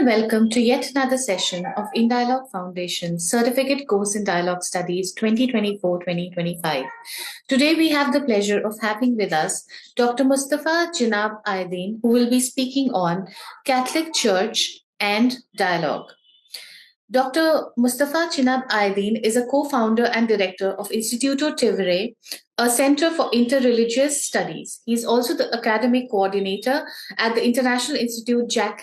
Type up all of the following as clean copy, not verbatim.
and welcome to yet another session of In Dialogue Foundation's Certificate Course in Dialogue Studies 2024-2025. Today we have the pleasure of having with us Dr. Mustafa Cenap Aydin, who will be speaking on Catholic Church and Dialogue. Dr. Mustafa Cenap Aydin is a co-founder and director of Istituto Tevere, a center for interreligious studies. He is also the academic coordinator at the International Institute Jacques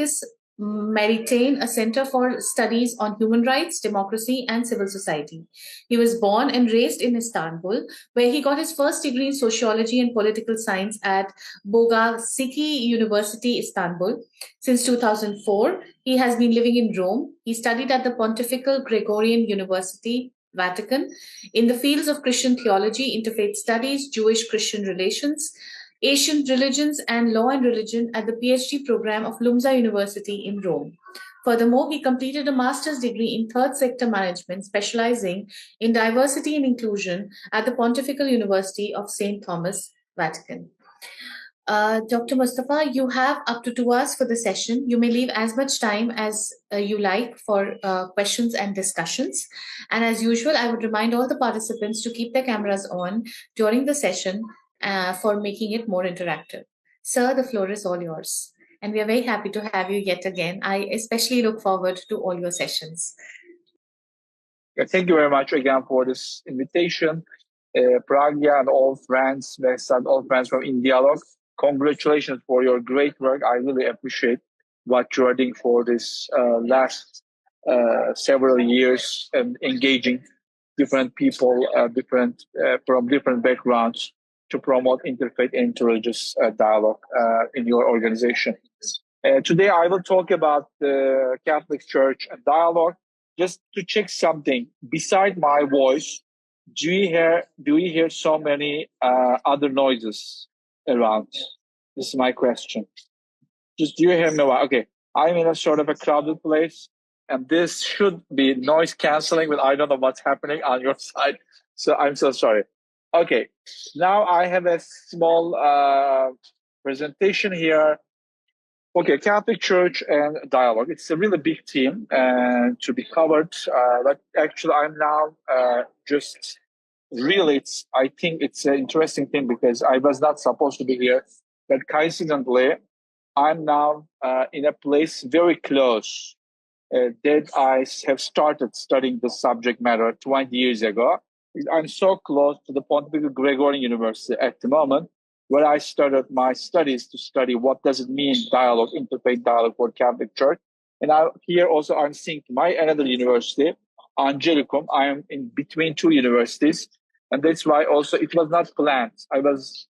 Maritain, a center for studies on human rights, democracy, and civil society. He was born and raised in Istanbul, where he got his first degree in Sociology and Political Science at Bogazici University, Istanbul. Since 2004, he has been living in Rome. He studied at the Pontifical Gregorian University, Vatican, in the fields of Christian theology, interfaith studies, Jewish-Christian relations, Asian religions, and law and religion at the PhD program of LUMSA University in Rome. Furthermore, he completed a master's degree in third sector management, specialising in diversity and inclusion at the Pontifical University of St.Thomas, Vatican. Dr. Mustafa, you have up to 2 hours for the session. You may leave as much time as you like for questions and discussions. And as usual, I would remind all the participants to keep their cameras on during the session for making it more interactive. Sir, the floor is all yours. And we are very happy to have you yet again. I especially look forward to all your sessions. Thank you very much again for this invitation. Pragya and all friends, all friends from In Dialogue, congratulations for your great work. I really appreciate what you are doing for this last several years and engaging different people, from different backgrounds to promote interfaith and interreligious dialogue in your organization. Today, I will talk about the Catholic Church and dialogue. Just to check something, beside my voice, do you hear so many other noises around? This is my question. Just do you hear me? Okay, I'm in a sort of a crowded place, and this should be noise canceling, but I don't know what's happening on your side. So I'm so sorry. Okay, now I have a small presentation here. Okay, Catholic Church and dialogue. It's a really big theme to be covered. But actually, I'm now I think it's an interesting thing because I was not supposed to be here. But coincidentally, I'm now in a place very close that I have started studying the subject matter 20 years ago. I'm so close to the Pontifical Gregorian University at the moment, where I started my studies to study what does it mean dialogue, interfaith dialogue for Catholic Church. And here also I'm seeing my another university, Angelicum. I am in between two universities, and that's why also it was not planned. I was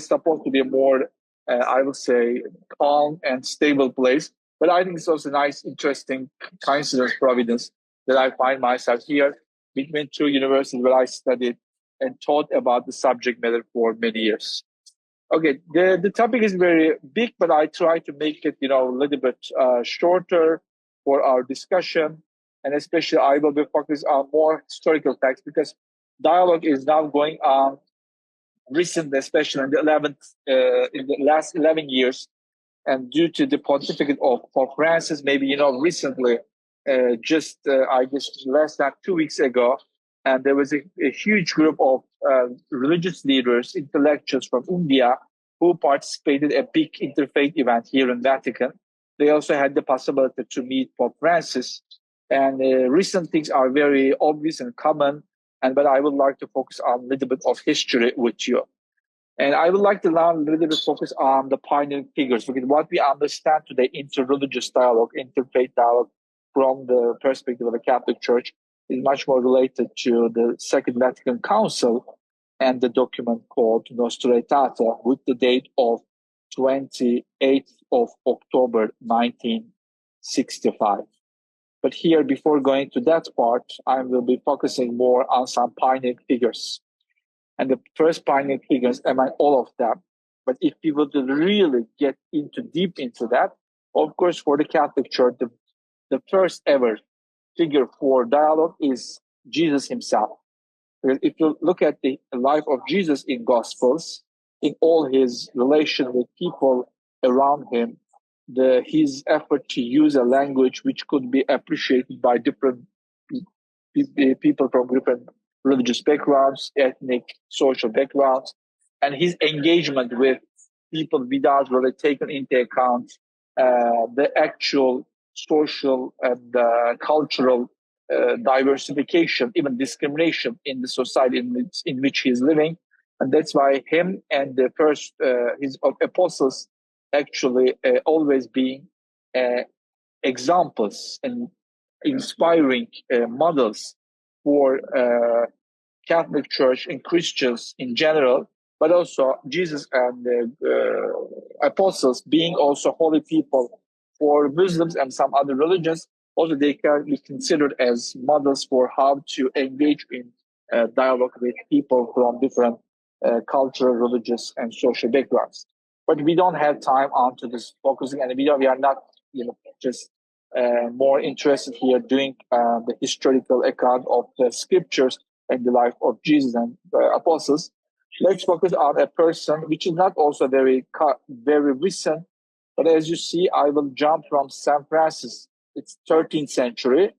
supposed to be a more, I would say, calm and stable place. But I think it's also a nice, interesting coincidence, providence, that I find myself here between two universities where I studied and taught about the subject matter for many years. Okay, the topic is very big, but I try to make it, a little bit shorter for our discussion. And especially I will be focused on more historical facts because dialogue is now going on recently, especially in the last 11 years. And due to the pontificate of Pope Francis, maybe, recently, I guess less than 2 weeks ago, and there was a huge group of religious leaders, intellectuals from India who participated in a big interfaith event here in Vatican. They also had the possibility to meet Pope Francis. And recent things are very obvious and common, but I would like to focus on a little bit of history with you. And I would like to now a little bit focus on the pioneering figures, because what we understand today, interreligious dialogue, interfaith dialogue, from the perspective of the Catholic Church, is much more related to the Second Vatican Council and the document called Nostra Aetate with the date of 28th of October 1965. But here, before going to that part, I will be focusing more on some pioneering figures. And the first pioneering figures, among all of them, but if we would really get deep into that, of course, for the Catholic Church, the first ever figure for dialogue is Jesus himself. Because if you look at the life of Jesus in Gospels, in all his relation with people around him, his effort to use a language which could be appreciated by different people from different religious backgrounds, ethnic, social backgrounds, and his engagement with people without really taking into account the actual social and cultural diversification, even discrimination in the society in which he is living. And that's why him and the first his apostles actually always being examples and inspiring models for Catholic Church and Christians in general, but also Jesus and the apostles being also holy people for Muslims and some other religions. Also, they can be considered as models for how to engage in dialogue with people from different cultural, religious, and social backgrounds. But we don't have time onto this focusing, and we are not, just more interested here doing the historical account of the scriptures and the life of Jesus and the apostles. Let's focus on a person which is not also very recent, but as you see, I will jump from Saint Francis, it's 13th century,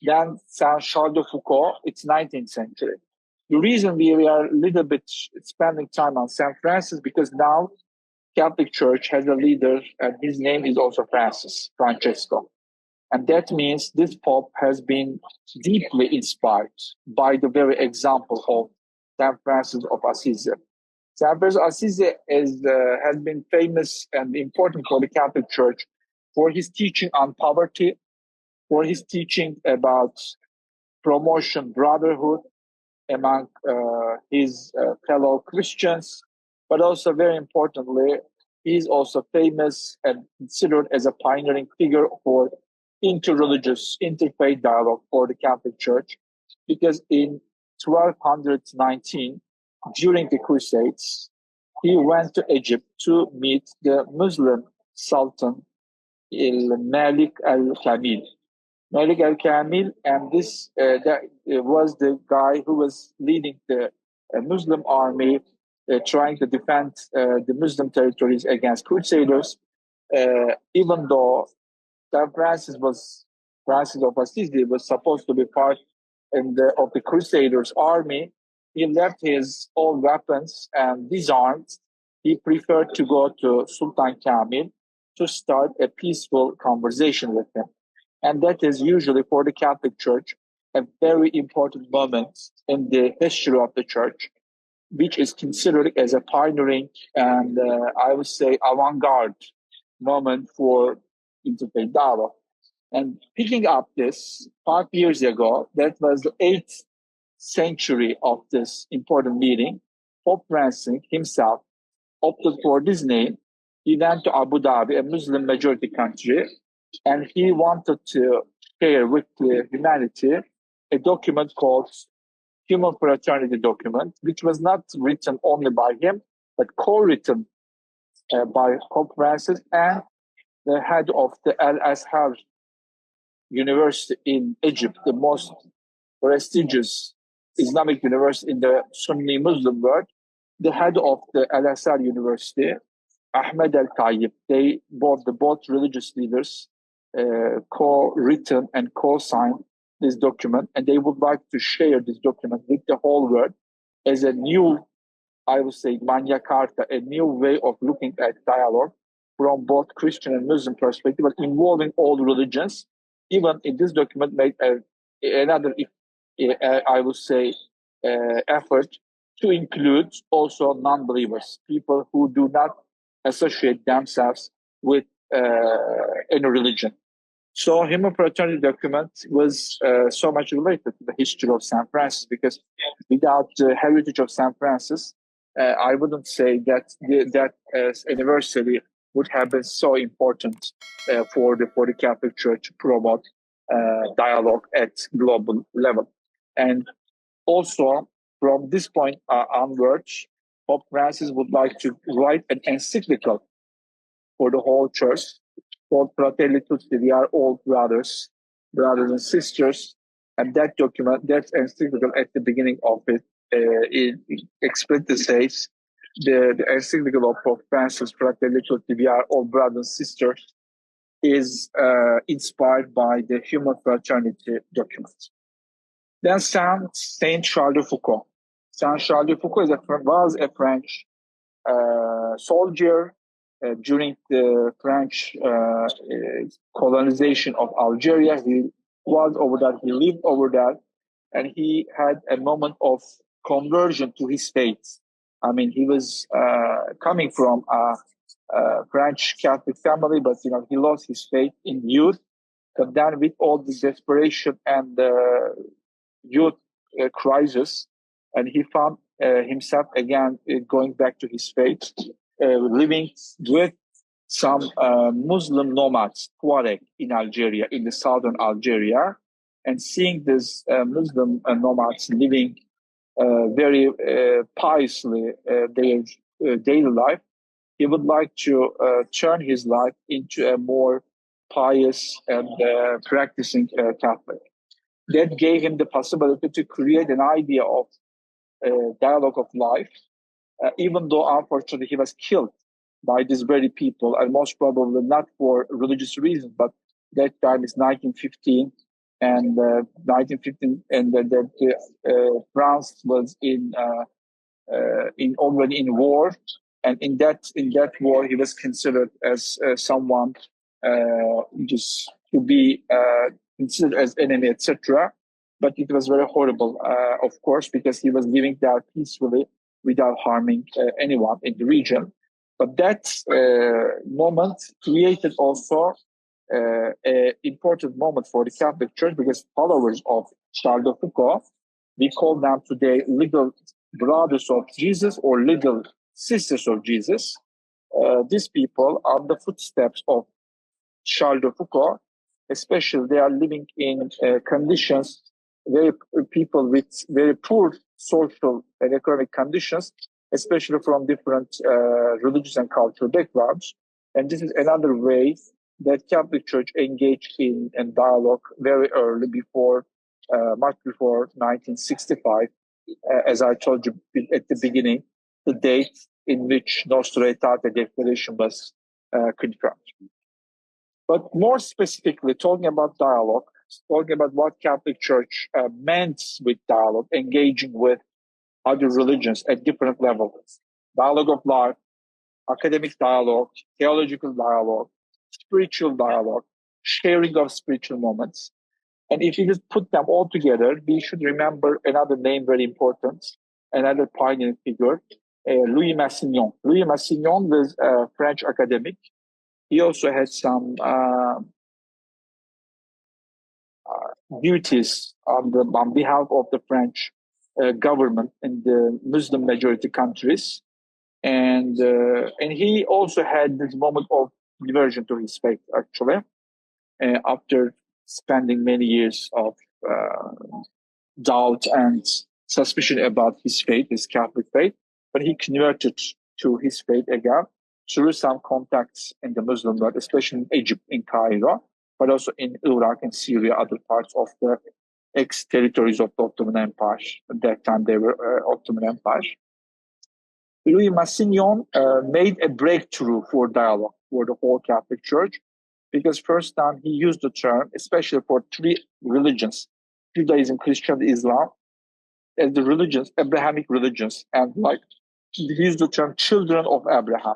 then Saint Charles de Foucault, it's 19th century. The reason we are a little bit spending time on Saint Francis because now Catholic Church has a leader, and his name is also Francesco. And that means this Pope has been deeply inspired by the very example of Saint Francis of Assisi. Saint Francis of Assisi has been famous and important for the Catholic Church for his teaching on poverty, for his teaching about promotion, brotherhood among his fellow Christians, but also very importantly, he is also famous and considered as a pioneering figure for interreligious, interfaith dialogue for the Catholic Church, because in 1219, during the Crusades, he went to Egypt to meet the Muslim Sultan Malik al-Kamil. Malik al-Kamil, and this was the guy who was leading the Muslim army, trying to defend the Muslim territories against Crusaders, even though Saint Francis of Assisi was supposed to be part of the Crusaders' army. He left his own weapons and disarmed. He preferred to go to Sultan Kamil to start a peaceful conversation with him. And that is usually for the Catholic Church a very important moment in the history of the Church, which is considered as a pioneering and I would say avant-garde moment for interfaith dialogue. And picking up this 5 years ago, that was the 8th century of this important meeting, Pope Francis himself opted for this name. He went to Abu Dhabi, a Muslim majority country, and he wanted to share with the humanity a document called Human Fraternity Document, which was not written only by him, but co-written by Pope Francis and the head of the Al-Azhar University in Egypt, the most prestigious Islamic university in the Sunni Muslim world, the head of the Al-Azhar University, Ahmed Al-Tayyib. They both religious leaders co-written and co-signed this document, and they would like to share this document with the whole world as a new, I would say, Magna Carta, a new way of looking at dialogue from both Christian and Muslim perspective, but involving all religions. Even in this document made another, I would say, effort to include also non-believers, people who do not associate themselves with any religion. So Human Fraternity Document was so much related to the history of Saint Francis, because without the heritage of Saint Francis, I wouldn't say that that anniversary would have been so important for the Catholic Church to promote dialogue at global level. And also from this point onwards, Pope Francis would like to write an encyclical for the whole church called Fratelli Tutti. We are all brothers and sisters. And that document, that encyclical at the beginning of it, it explicitly says the encyclical of Pope Francis, Fratelli Tutti, we are all brothers and sisters. is inspired by the human fraternity document. Then Saint Charles de Foucault. Saint Charles de Foucault was a French soldier during the French colonization of Algeria. He was over there, he lived over there, and he had a moment of conversion to his faith. I mean, he was coming from a French Catholic family, but he lost his faith in youth. But then, with all the desperation and the youth crisis, and he found himself again going back to his faith, living with some Muslim nomads, Tuareg, in Algeria, in the southern Algeria, and seeing these Muslim nomads living very piously their daily life, he would like to turn his life into a more pious and practicing Catholic. That gave him the possibility to create an idea of dialogue of life, even though unfortunately he was killed by these very people, and most probably not for religious reasons, but that time is 1915, and 1915, and France was already in war, and in that war he was considered as someone just to be considered as enemy, etc. But it was very horrible, of course, because he was living there peacefully without harming anyone in the region. But that moment created also an important moment for the Catholic Church, because followers of Charles de Foucault, we call them today little brothers of Jesus or little sisters of Jesus. These people are the footsteps of Charles de Foucault, especially they are living in conditions, people with very poor social and economic conditions, especially from different religious and cultural backgrounds. And this is another way that Catholic Church engaged in dialogue very early, much before 1965, as I told you at the beginning, the date in which Nostra Aetate Declaration was confirmed. But more specifically, talking about dialogue, talking about what Catholic Church meant with dialogue, engaging with other religions at different levels. Dialogue of life, academic dialogue, theological dialogue, spiritual dialogue, sharing of spiritual moments. And if you just put them all together, we should remember another name very important, another pioneering figure, Louis Massignon. Louis Massignon was a French academic. He also had some duties on behalf of the French government in the Muslim majority countries, and he also had this moment of conversion to his faith. Actually, after spending many years of doubt and suspicion about his faith, his Catholic faith, but he converted to his faith again through some contacts in the Muslim world, especially in Egypt, in Cairo, but also in Iraq and Syria, other parts of the ex-territories of the Ottoman Empire. At that time, they were Ottoman Empire. Louis Massignon made a breakthrough for dialogue for the whole Catholic Church, because first time he used the term, especially for three religions, Judaism, Christianity, Islam, as the religions, Abrahamic religions, and he used the term children of Abraham.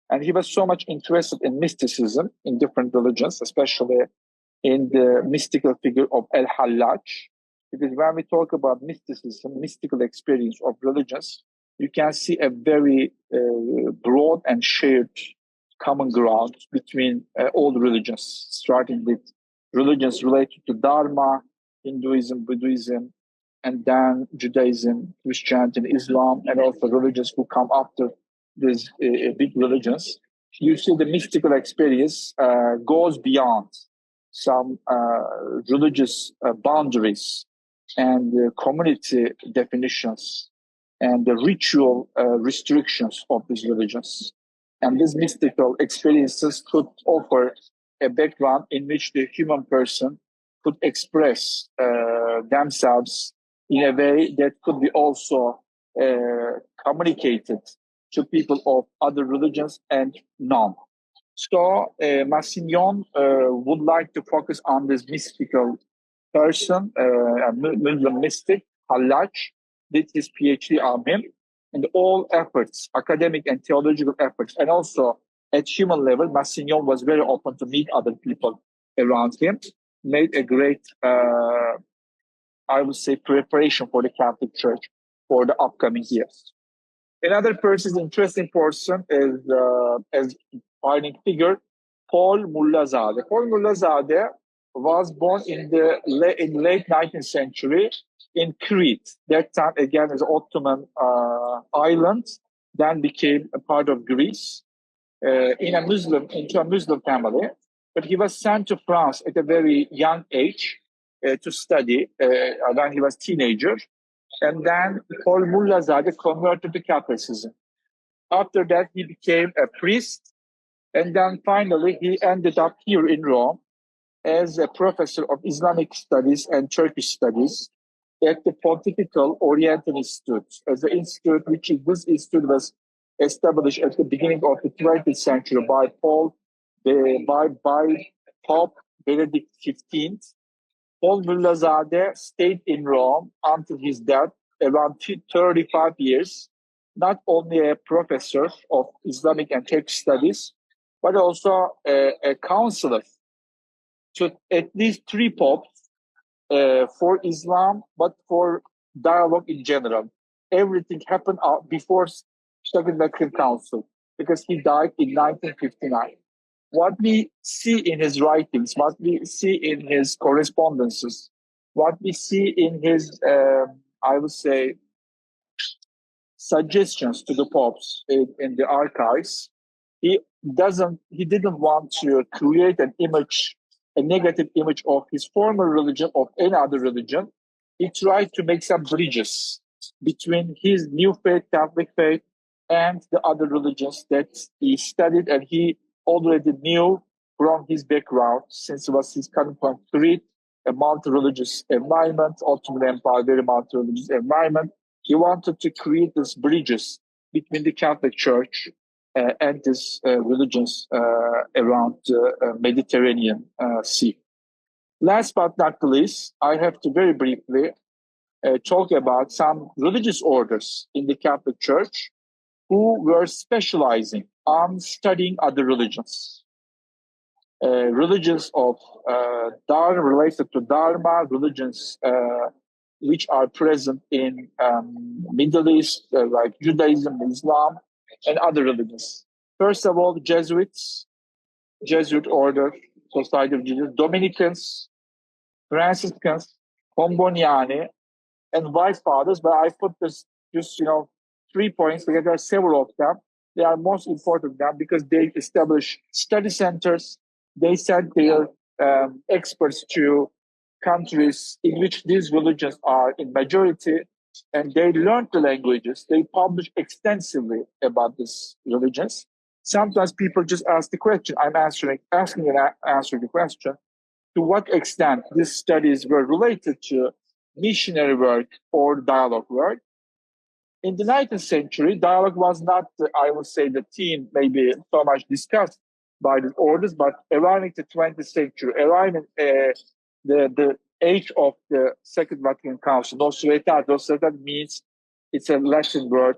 And he was so much interested in mysticism in different religions, especially in the mystical figure of El-Hallaj. Because when we talk about mysticism, mystical experience of religions, you can see a very broad and shared common ground between all the religions, starting with religions related to Dharma, Hinduism, Buddhism, and then Judaism, Christianity, and Islam, and also religions who come after these big religions. You see the mystical experience goes beyond some religious boundaries and community definitions and the ritual restrictions of these religions. And these mystical experiences could offer a background in which the human person could express themselves in a way that could be also communicated to people of other religions and none. So Massignon would like to focus on this mystical person, a Muslim mystic, Hallaj, did his PhD on him, and all efforts, academic and theological efforts, and also at human level, Massignon was very open to meet other people around him, made a great, I would say, preparation for the Catholic Church for the upcoming years. Another person, interesting person, is as defining figure, Paul Mullazadeh. Paul Mullazadeh was born in late 19th century in Crete. That time again is Ottoman island, then became a part of Greece into a Muslim family. But he was sent to France at a very young age to study when he was teenager. And then Paul Mullazadeh converted to Catholicism. After that, he became a priest. And then finally, he ended up here in Rome as a professor of Islamic studies and Turkish studies at the Pontifical Oriental Institute. As the institute, this institute was established at the beginning of the 20th century by Pope Benedict XV. Paul Mullazadeh stayed in Rome until his death, around 35 years, not only a professor of Islamic and Turkish studies, but also a counselor to at least 3 popes for Islam, but for dialogue in general. Everything happened before Second Vatican Council, because he died in 1959. What we see in his writings, what we see in his correspondences, what we see in his, I would say, suggestions to the popes in the archives, he didn't want to create an image, a negative image of his former religion, of any other religion. He tried to make some bridges between his new faith, Catholic faith, and the other religions that he studied and he already knew from his background, since it was his coming from Crete, a multi-religious environment, Ottoman Empire, very multi-religious environment. He wanted to create these bridges between the Catholic Church and these religions around the Mediterranean Sea. Last but not least, I have to very briefly talk about some religious orders in the Catholic Church who were specializing on studying other religions. Religions of Dharma, related to Dharma, religions which are present in Middle East, like Judaism, Islam, and other religions. First of all, Jesuits, Jesuit order, Society of Jesus, Dominicans, Franciscans, Pomboniani, and White Fathers. But I put this just 3 points because there are several of them. They are most important now because they establish study centers. They send their experts to countries in which these religions are in majority, and they learn the languages. They publish extensively about these religions. Sometimes people just ask the question. I'm asking the question: to what extent these studies were related to missionary work or dialogue work? In the 19th century, dialogue was not, I would say, the theme maybe so much discussed by the orders, but arriving to 20th century, arriving the age of the Second Vatican Council, Nostra Aetate means, it's a Latin word,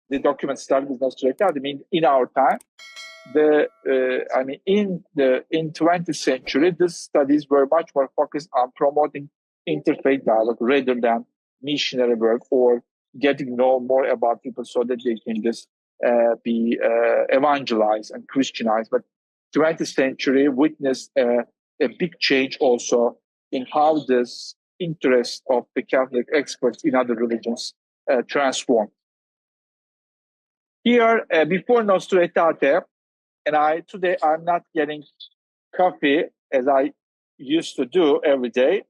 the document started with Nostra Aetate, means in our time. In 20th century, these studies were much more focused on promoting interfaith dialogue rather than missionary work or getting to know more about people so that they can just be evangelized and Christianized. But 20th century witnessed a big change also in how this interest of the Catholic experts in other religions transformed. Here, before Nostra Aetate, and today I'm not getting coffee as I used to do every day.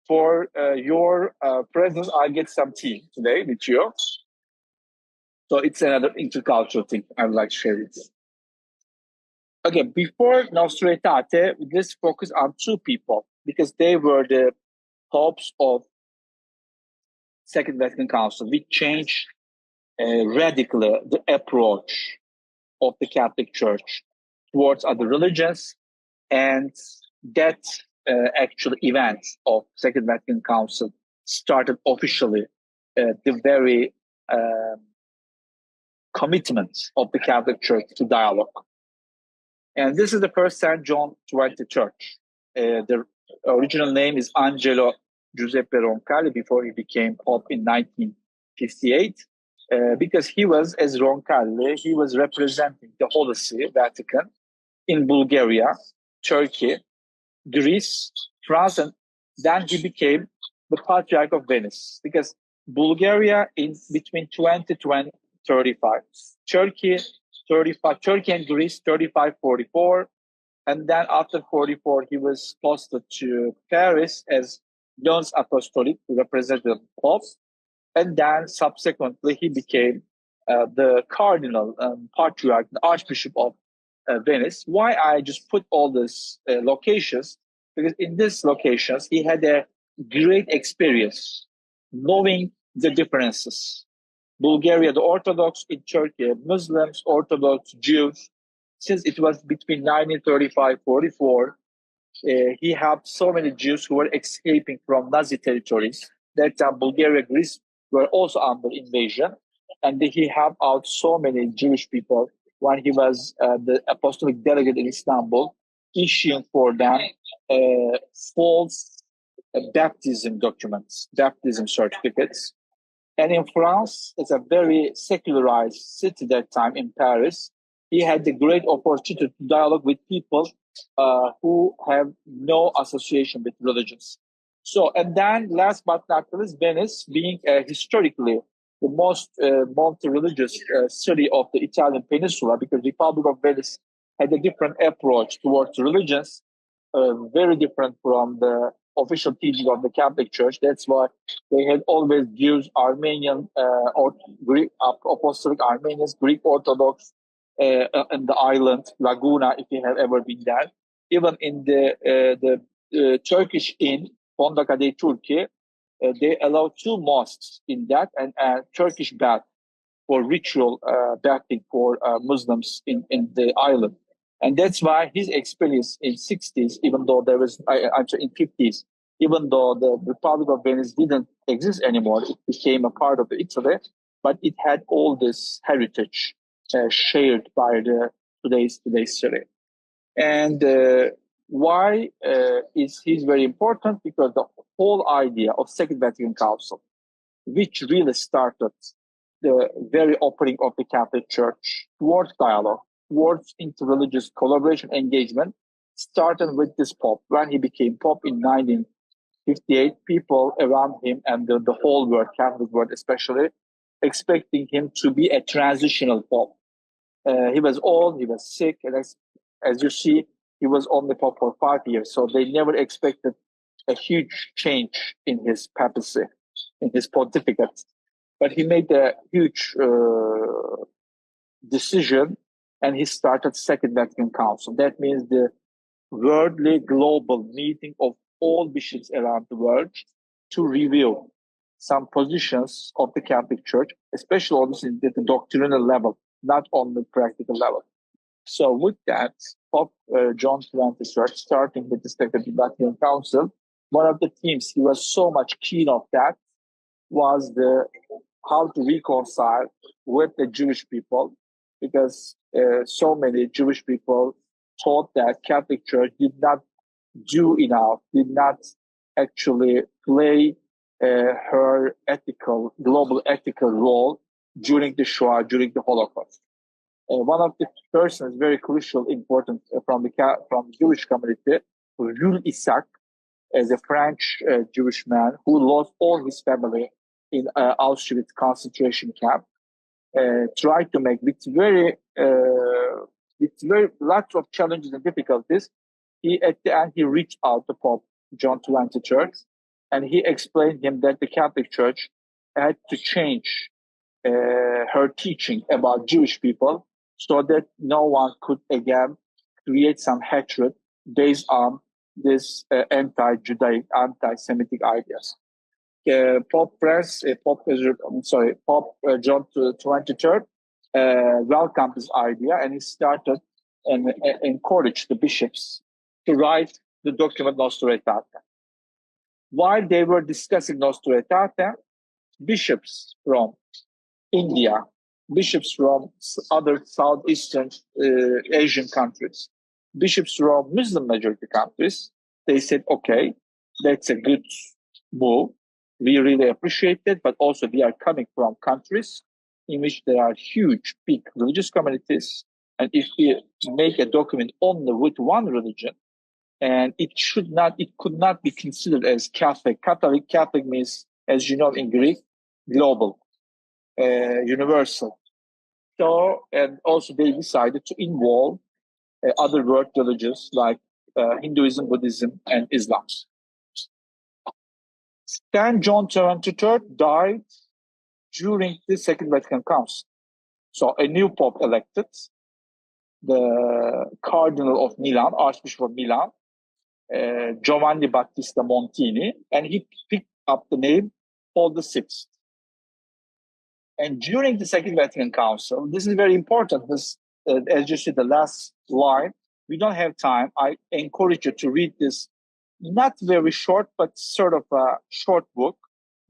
For your presence, I get some tea today with you. So it's another intercultural thing I would like to share with you. Okay, before Nostra Aetate, let's focus on 2 people because they were the popes of Second Vatican Council. We changed radically the approach of the Catholic Church towards other religions. And that actual event of Second Vatican Council started officially the very commitment of the Catholic Church to dialogue. And this is the first St. John 20 Church. The original name is Angelo Giuseppe Roncalli before he became Pope in 1958. Because he was, as Roncalli, he was representing the Holy See, Vatican, in Bulgaria, Turkey, Greece, France, and then he became the Patriarch of Venice. Because Bulgaria in between 20 to 35, Turkey 35, Turkey and Greece 35, 44, and then after 44 he was posted to Paris as Nunc Apostolic, representative Pope, and then subsequently he became the Cardinal Patriarch, the Archbishop of Venice. Why I just put all these locations? Because in these locations he had a great experience knowing the differences. Bulgaria, the Orthodox, in Turkey, Muslims, Orthodox, Jews. Since it was between 1935-44, he helped so many Jews who were escaping from Nazi territories. That time, Bulgaria, Greece were also under invasion, and he helped out so many Jewish people when he was the apostolic delegate in Istanbul, issuing for them false baptism documents, baptism certificates. And in France, it's a very secularized city that time in Paris. He had the great opportunity to dialogue with people who have no association with religions. So, and then last but not least, Venice being historically the most multi-religious city of the Italian peninsula, because the Republic of Venice had a different approach towards religions, very different from the official teaching of the Catholic Church. That's why they had always Jews, Armenian, or Greek Apostolic Armenians, Greek Orthodox, in the island Laguna, if you have ever been there. Even in the Turkish inn, Fondaka de Turkey, they allow 2 mosques in that, and a Turkish bath for ritual bathing for Muslims in the island. And that's why his experience in 60s, even though there was, in 50s, even though the Republic of Venice didn't exist anymore, it became a part of Italy, but it had all this heritage shared by the today's city. And why is he very important? Because the whole idea of Second Vatican Council, which really started the very opening of the Catholic Church towards dialogue, towards interreligious collaboration engagement, started with this Pope. When he became Pope in 1958, people around him and the whole world, Catholic world especially, expecting him to be a transitional Pope. He was old, he was sick, and as you see, he was only Pope for 5 years. So they never expected a huge change in his papacy, in his pontificate. But he made a huge decision, and he started Second Vatican Council. That means the worldly global meeting of all bishops around the world to review some positions of the Catholic Church, especially obviously at the doctrinal level, not on the practical level. So with that, Pope John XXIII, starting with the Second Vatican Council, one of the themes he was so much keen of that was how to reconcile with the Jewish people, because so many Jewish people thought that Catholic Church did not do enough, did not actually play her global ethical role during the Shoah, during the Holocaust. One of the persons very crucial, important from the Jewish community, Jules Isaac, as a French Jewish man who lost all his family in Auschwitz concentration camp, tried to make with very lots of challenges and difficulties. At the end he reached out to Pope John XXIII, and he explained him that the Catholic Church had to change her teaching about Jewish people so that no one could again create some hatred based on this anti-Judaic, anti-Semitic ideas. Pope John XXIII welcomed this idea, and he started and encouraged the bishops to write the document Nostra Aetate. While they were discussing Nostra Aetate, bishops from India, bishops from other Southeastern Asian countries, bishops from Muslim majority countries, they said, okay, that's a good move. We really appreciate it, but also we are coming from countries in which there are huge, big religious communities. And if we make a document only with one religion, and it could not be considered as Catholic. Catholic means, as you know in Greek, global, universal. So, and also they decided to involve other world religions like Hinduism, Buddhism, and Islam. Then John XXIII died during the Second Vatican Council. So a new pope elected, the Cardinal of Milan, Archbishop of Milan, Giovanni Battista Montini, and he picked up the name Paul VI. And during the Second Vatican Council, this is very important. This, as you see, the last line, we don't have time. I encourage you to read this, not very short, but sort of a short book,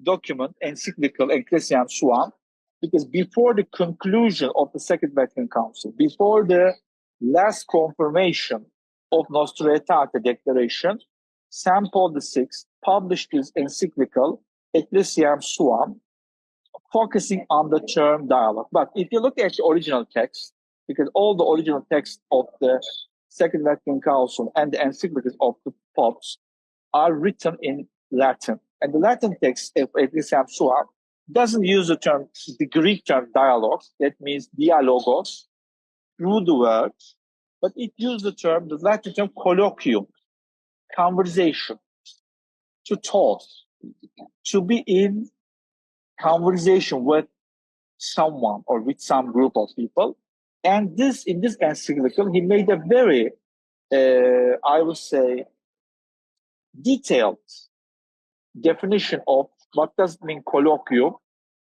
document, encyclical Ecclesiam Suam, because before the conclusion of the Second Vatican Council, before the last confirmation of Nostra Aetate Declaration, St. Paul VI published his encyclical Ecclesiam Suam, focusing on the term dialogue. But if you look at the original text, because all the original text of the Second Vatican Council and the encyclicals of the popes are written in Latin. And the Latin text of Ecclesiam Suam doesn't use the Greek term dialogue, that means dialogos, through the word, but it uses the Latin term colloquium, conversation, to talk, to be in conversation with someone or with some group of people. And in this encyclical, he made a very, I would say, detailed definition of what does it mean colloquium,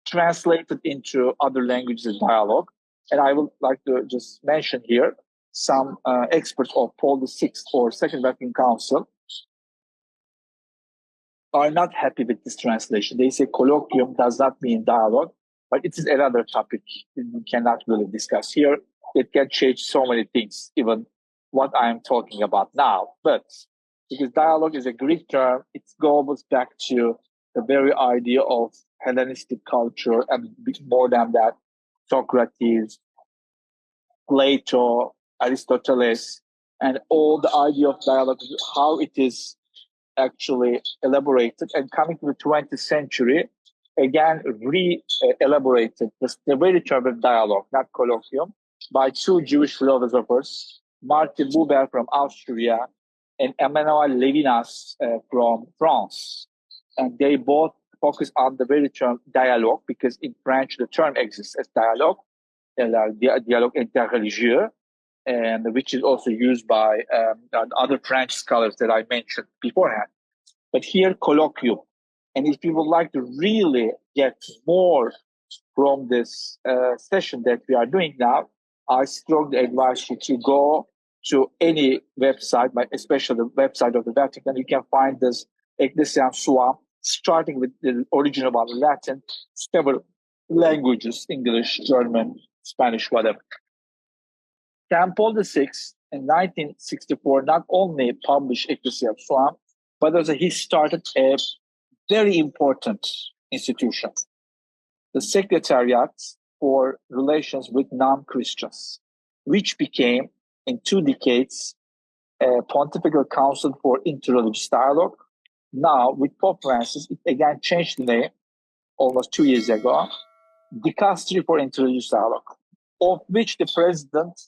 translated into other languages dialogue. And I would like to just mention here some experts of Paul VI or Second Vatican Council are not happy with this translation. They say colloquium does not mean dialogue, but it is another topic we cannot really discuss here. It can change so many things, even what I am talking about now. But because dialogue is a Greek term, it goes back to the very idea of Hellenistic culture, and more than that, Socrates, Plato, Aristoteles, and all the idea of dialogue, how it is actually elaborated, and coming to the 20th century, again re-elaborated the very term of dialogue, not colloquium, by two Jewish philosophers, Martin Buber from Austria and Emmanuel Levinas from France. And they both focus on the very term dialogue, because in French the term exists as dialogue, dialogue interreligieux, and which is also used by other French scholars that I mentioned beforehand. But here, colloquium. And if you would like to really get more from this session that we are doing now, I strongly advise you to go to any website, especially the website of the Vatican. You can find this Ecclesiam Suam, starting with the original one, Latin, several languages, English, German, Spanish, whatever. St. Paul VI in 1964 not only published Ecclesiam Suam, but also he started a very important institution, the Secretariat for Relations with Non-Christians, which became, in 2 decades, a Pontifical Council for Interreligious Dialogue. Now, with Pope Francis, it again changed the name almost 2 years ago, Dicastery for Interreligious Dialogue, of which the president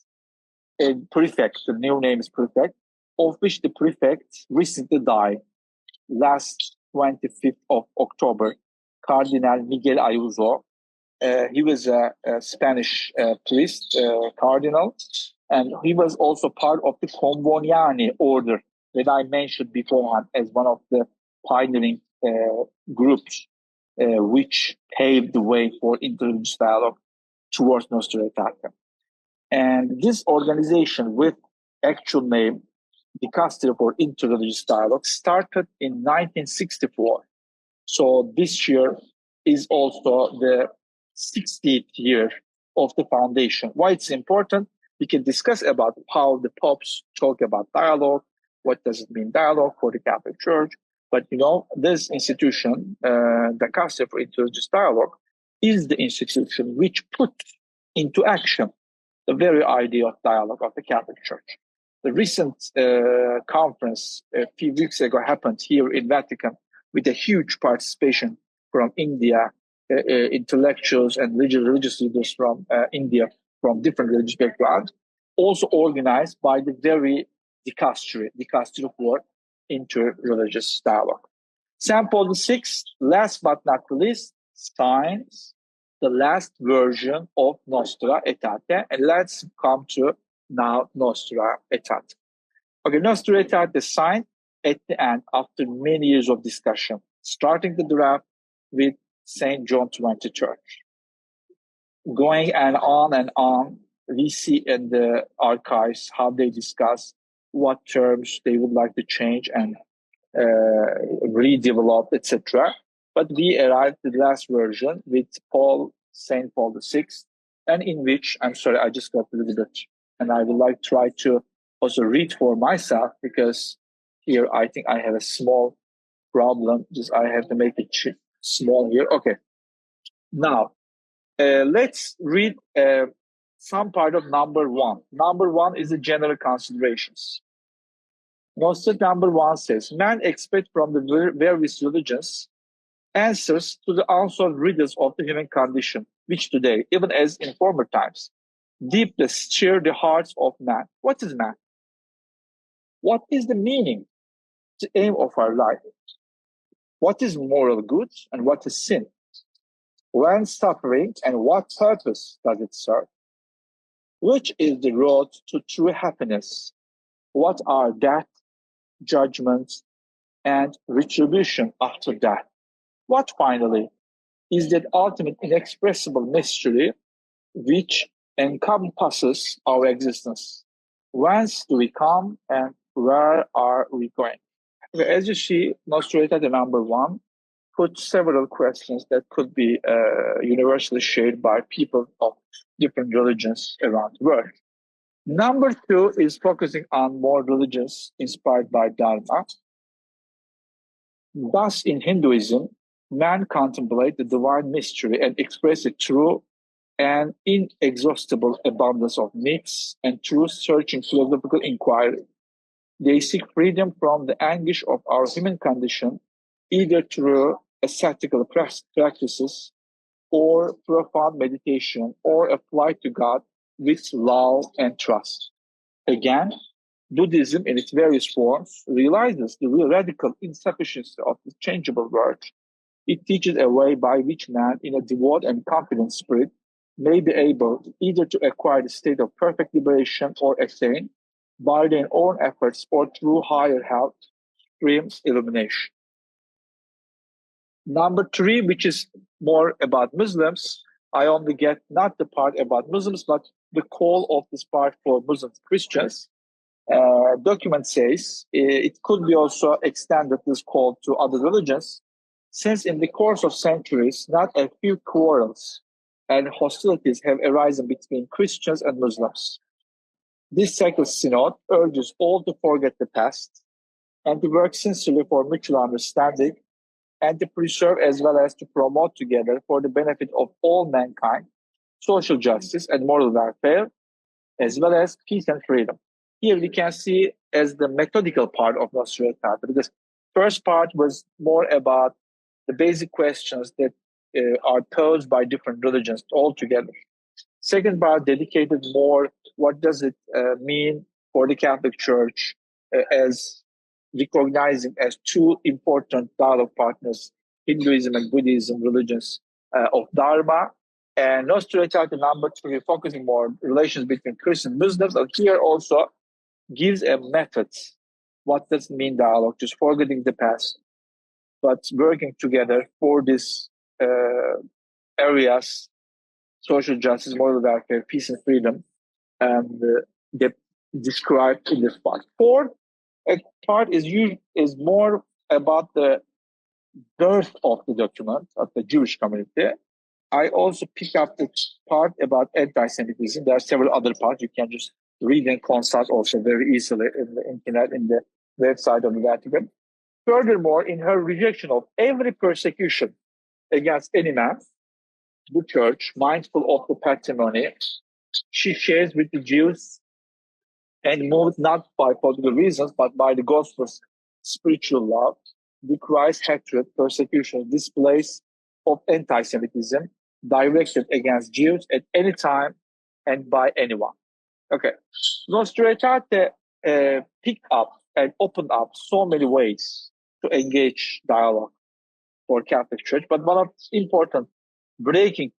and prefect, the new name is prefect, of which the prefect recently died last 25th of October, Cardinal Miguel Ayuso. He was a Spanish priest, cardinal, and he was also part of the Convoniani order that I mentioned beforehand as one of the pioneering groups which paved the way for interreligious dialogue towards Nostra Aetate. And this organization with actual name, Dicastery for Interreligious Dialogue, started in 1964. So this year is also the 60th year of the foundation. Why it's important? We can discuss about how the popes talk about dialogue. What does it mean, dialogue, for the Catholic Church? But this institution, the Dicastery for Interreligious Dialogue, is the institution which put into action the very idea of dialogue of the Catholic Church. The recent conference a few weeks ago happened here in Vatican with a huge participation from India, intellectuals and religious leaders from India, from different religious backgrounds, also organized by the very Dicastery for Interreligious Dialogue. St. Paul VI, last but not least, signs the last version of Nostra Aetate, and let's come to now Nostra Aetate. Okay, Nostra Aetate signed at the end after many years of discussion, starting the draft with St. John 23rd. Going and on, we see in the archives how they discuss what terms they would like to change and redevelop, etc. But we arrived at the last version with St. Paul VI, and in which, I'm sorry, I just got a little bit, and I would like to try to also read for myself, because here I think I have a small problem. Just I have to make it small here. Okay. Now, let's read some part of number 1. Number 1 is the general considerations. Nostra number 1 says, man expects from the various religions answers to the unsolved riddles of the human condition, which today, even as in former times, deeply stir the hearts of man. What is man? What is the meaning, the aim of our life? What is moral good and what is sin? When suffering, and what purpose does it serve? Which is the road to true happiness? What are death, judgment, and retribution after death? What finally is that ultimate inexpressible mystery which encompasses our existence? Whence do we come and where are we going? As you see, Nostra Aetate number 1 puts several questions that could be universally shared by people of different religions around the world. Number 2 is focusing on more religions inspired by Dharma. Thus, in Hinduism, man contemplates the divine mystery and expresses a true and inexhaustible abundance of myths and truth-searching philosophical inquiry. They seek freedom from the anguish of our human condition, either through ascetical practices or profound meditation, or a flight to God with love and trust. Again, Buddhism in its various forms realizes the real radical insufficiency of the changeable world. It teaches a way by which man, in a devout and confident spirit, may be able either to acquire the state of perfect liberation or attain, by their own efforts or through higher health, supreme illumination. Number 3, which is more about Muslims, I only get not the part about Muslims, but the call of this part for Muslim Christians. Document says it could be also extended, this call, to other religions, since in the course of centuries, not a few quarrels and hostilities have arisen between Christians and Muslims. This Sacred Synod urges all to forget the past and to work sincerely for mutual understanding and to preserve as well as to promote together for the benefit of all mankind, social justice and moral welfare, as well as peace and freedom. Here we can see as the methodical part of Nostra Aetate, because first part was more about the basic questions that are posed by different religions altogether. Second part dedicated more, what does it mean for the Catholic Church as recognizing as two important dialogue partners, Hinduism and Buddhism religions of Dharma. And Nostra Aetate number 3, focusing more relations between Christians and Muslims. And here also gives a method. What does it mean dialogue? Just forgetting the past, but working together for these areas: social justice, moral welfare, peace and freedom. described in this part. Fourth part is more about the birth of the document of the Jewish community. I also pick up the part about anti-Semitism. There are several other parts. You can just read and consult also very easily in the internet, in the website of the Vatican. Furthermore, in her rejection of every persecution against any man, the church, mindful of the patrimony, she shares with the Jews and moved not by political reasons, but by the gospel's spiritual love, decries hatred, persecution, displays of anti-Semitism directed against Jews at any time and by anyone. Okay. Nostra Aetate picked up and opened up so many ways to engage dialogue for Catholic Church, but one of the important breaking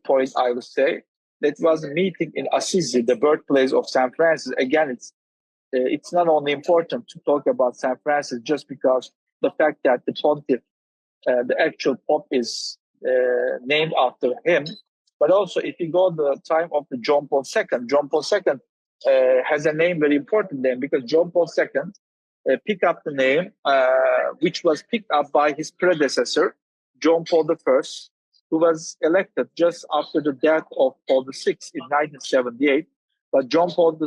points, I would say, that was a meeting in Assisi, the birthplace of St. Francis. Again, it's not only important to talk about St. Francis just because the fact that the pontiff, the actual pope, is named after him, but also if you go the time of the John Paul II, John Paul II has a name, very important name, because John Paul II picked up the name which was picked up by his predecessor, John Paul I, who was elected just after the death of Paul VI in 1978. But John Paul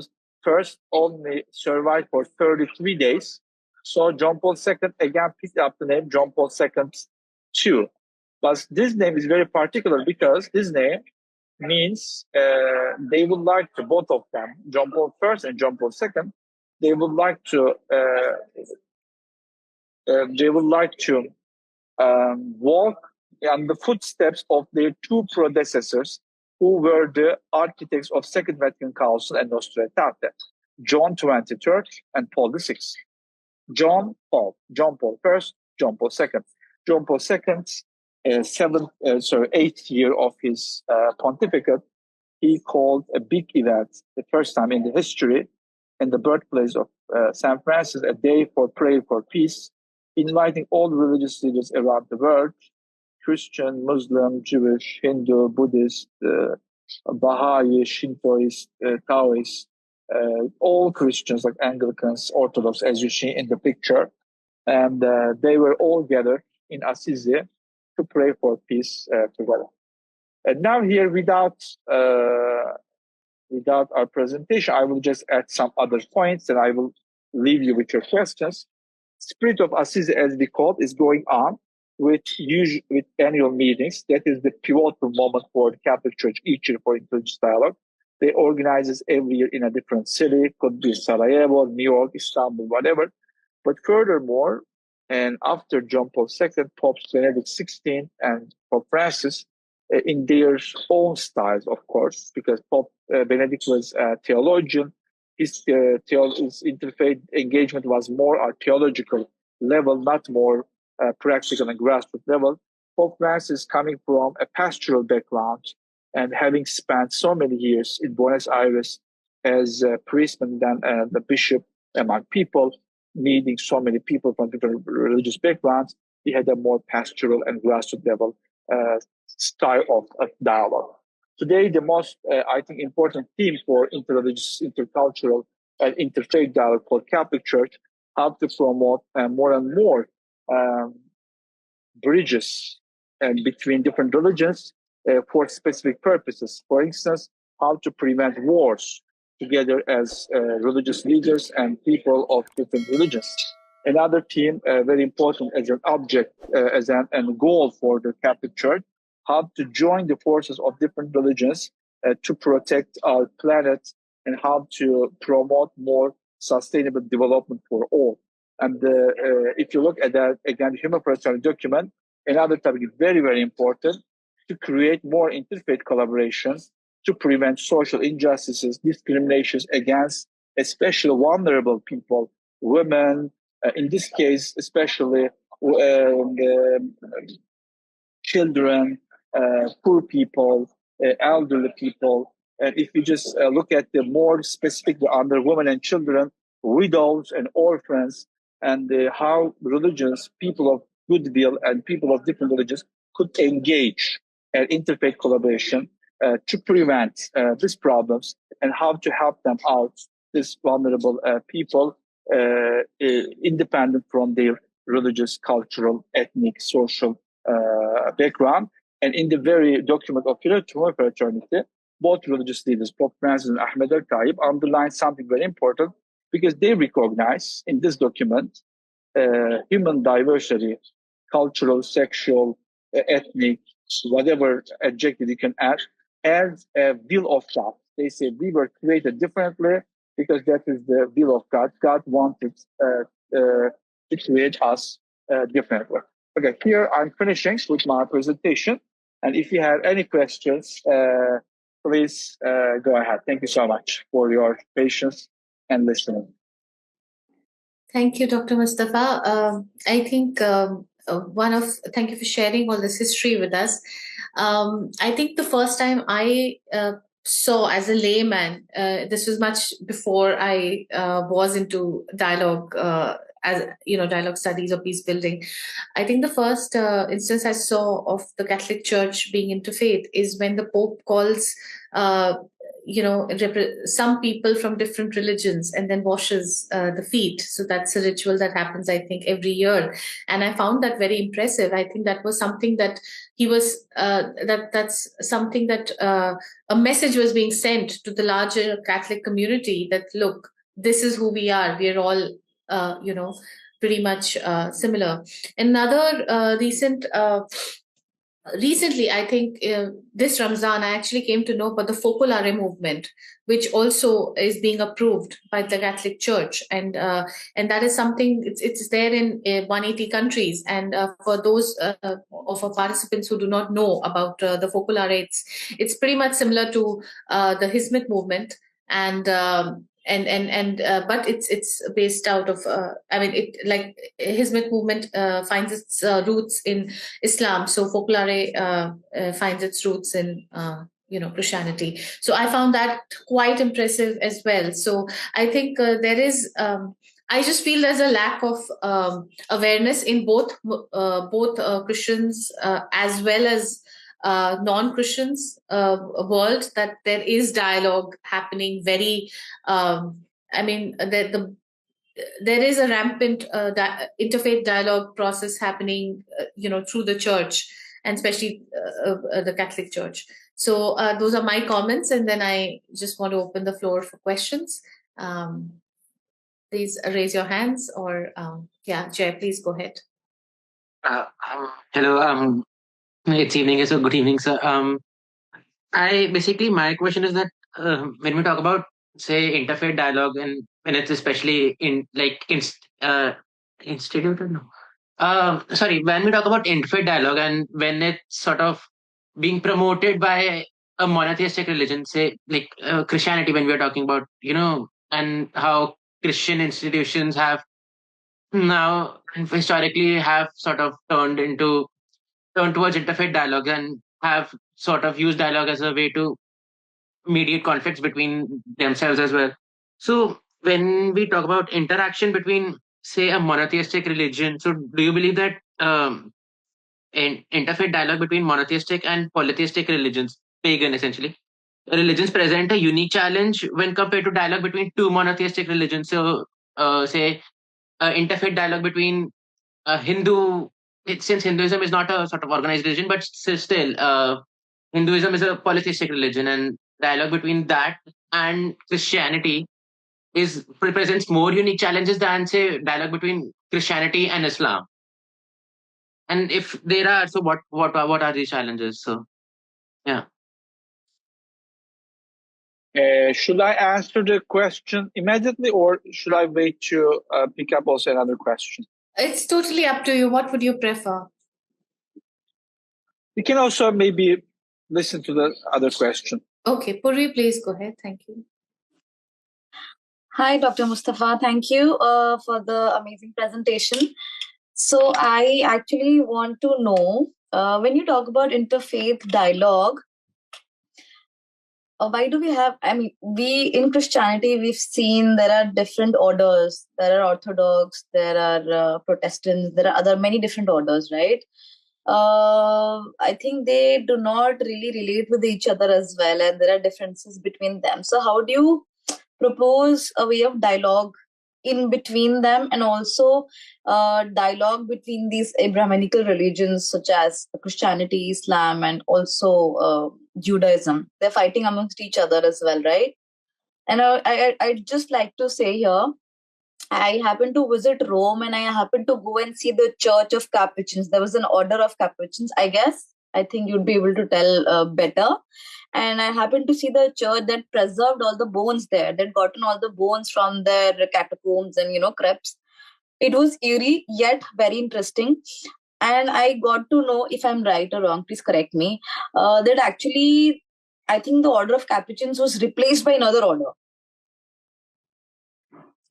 I only survived for 33 days. So John Paul II again picked up the name John Paul II too. But this name is very particular because this name means they would like to, both of them, John Paul I and John Paul II, they would like to walk in the footsteps of their two predecessors, who were the architects of Second Vatican Council and Nostra Aetate, John XXIII and Paul VI. John Paul I, John Paul II. John Paul II, eighth year of his pontificate, he called a big event, the first time in the history, in the birthplace of St. Francis, a day for prayer for peace, inviting all religious leaders around the world, Christian, Muslim, Jewish, Hindu, Buddhist, Baha'i, Shintoist, Taoist, all Christians like Anglicans, Orthodox, as you see in the picture. And they were all gathered in Assisi to pray for peace together. And now here, without our presentation, I will just add some other points and I will leave you with your questions. Spirit of Assisi, as we call it, is going on with annual meetings. That is the pivotal moment for the Catholic Church each year for interreligious dialogue. They organize this every year in a different city, could be Sarajevo, New York, Istanbul, whatever. But furthermore, and after John Paul II, Pope Benedict XVI and Pope Francis, in their own styles, of course, because Pope Benedict was a theologian, his interfaith engagement was more at theological level, not more practical and grassroots level. Pope Francis, coming from a pastoral background and having spent so many years in Buenos Aires as a priest and then the bishop among people, meeting so many people from different religious backgrounds, he had a more pastoral and grassroots level style of dialogue. Today, the most, I think, important theme for interreligious, intercultural, and interfaith dialogue for Catholic Church, how to promote more and more bridges between different religions for specific purposes. For instance, how to prevent wars together as religious leaders and people of different religions. Another theme, very important as an object, as a goal for the Catholic Church, how to join the forces of different religions to protect our planet and how to promote more sustainable development for all. And if you look at that, again, Human Fraternity document, another topic is very, very important, to create more interfaith collaborations to prevent social injustices, discriminations against especially vulnerable people, women, in this case, especially children, poor people, elderly people. And if you just look at the more specifically under women and children, widows and orphans, and how religions, people of goodwill and people of different religions could engage in interfaith collaboration. to prevent these problems and how to help them out, these vulnerable people, independent from their religious, cultural, ethnic, social background. And in the very document of fraternity, both religious leaders, Pope Francis and Ahmed al-Taib, underline something very important, because they recognize in this document human diversity, cultural, sexual, ethnic, whatever adjective you can add, as a will of God. They say we were created differently because that is the will of God. God wanted to create us differently. Okay, here I'm finishing with my presentation. And if you have any questions, please go ahead. Thank you so much for your patience and listening. Thank you, Dr. Mustafa. I think thank you for sharing all this history with us. I think the first time I saw as a layman, this was much before I was into dialogue, dialogue studies or peace building. I think the first instance I saw of the Catholic Church being interfaith is when the Pope calls some people from different religions and then washes the feet. So that's a ritual that happens, I think, every year. And I found that very impressive. I think that was something that he was, that's something that a message was being sent to the larger Catholic community that, look, this is who we are. We are all, pretty much similar. Another recently, I think this Ramzan, I actually came to know about the Focolare movement, which also is being approved by the Catholic Church, and that is something. It's there in 180 countries, and for those of our participants who do not know about the Focolare, it's pretty much similar to the Hizmet movement, and but it's based out of Hizmet movement finds its roots in Islam, so Focolare finds its roots in Christianity. So I found that quite impressive as well. So I think there is I just feel there's a lack of awareness in both Christians as well as non-Christians world, that there is dialogue happening very there is a rampant interfaith dialogue process happening through the church, and especially the Catholic Church. So those are my comments, and then I just want to open the floor for questions. Please raise your hands, or Jay, please go ahead. Hello, it's evening, so good evening, sir. My question is that when we talk about, say, interfaith dialogue, and when it's especially when we talk about interfaith dialogue, and when it's sort of being promoted by a monotheistic religion, say like Christianity, when we're talking about, and how Christian institutions have now historically have sort of turned towards interfaith dialogue, and have sort of used dialogue as a way to mediate conflicts between themselves as well. So when we talk about interaction between, say, a monotheistic religion, so do you believe that interfaith dialogue between monotheistic and polytheistic religions, pagan essentially, religions present a unique challenge when compared to dialogue between two monotheistic religions? So say interfaith dialogue between Hindu, since Hinduism is not a sort of organized religion, but still Hinduism is a polytheistic religion, and dialogue between that and Christianity presents more unique challenges than, say, dialogue between Christianity and Islam. And if there are, so what are these challenges? So, yeah. Should I answer the question immediately, or should I wait to pick up also another question? It's totally up to you. What would you prefer? We can also maybe listen to the other question. Okay, Puri, please go ahead. Thank you. Hi, Dr. Mustafa. Thank you for the amazing presentation. So I actually want to know, when you talk about interfaith dialogue, why do we have, we in Christianity, we've seen there are different orders. There are Orthodox, there are Protestants, there are many different orders, right? I think they do not really relate with each other as well, and there are differences between them. So how do you propose a way of dialogue in between them, and also dialogue between these Abrahamical religions such as Christianity, Islam, and also Judaism? They're fighting amongst each other as well, right? And I'd just like to say here, I happened to visit Rome and I happened to go and see the Church of Capuchins. There was an order of Capuchins, I guess. I think you'd be able to tell better. And I happened to see the church that preserved all the bones there. They'd gotten all the bones from their catacombs and, crypts. It was eerie, yet very interesting. And I got to know, if I'm right or wrong, please correct me, that actually, I think the order of Capuchins was replaced by another order.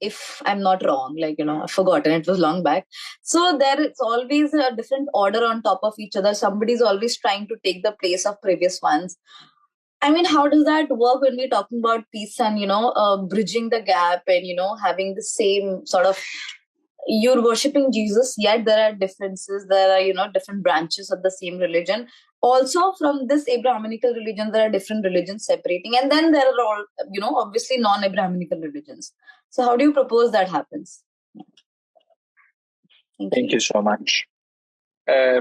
If I'm not wrong, I've forgotten, it was long back. So there is always a different order on top of each other. Somebody's always trying to take the place of previous ones. I mean, how does that work when we're talking about peace and, bridging the gap and, having the same sort of, you're worshipping Jesus, yet there are differences. There are, different branches of the same religion. Also, from this Abrahamical religion, there are different religions separating. And then there are all, obviously non-Abrahamical religions. So how do you propose that happens? Thank you so much.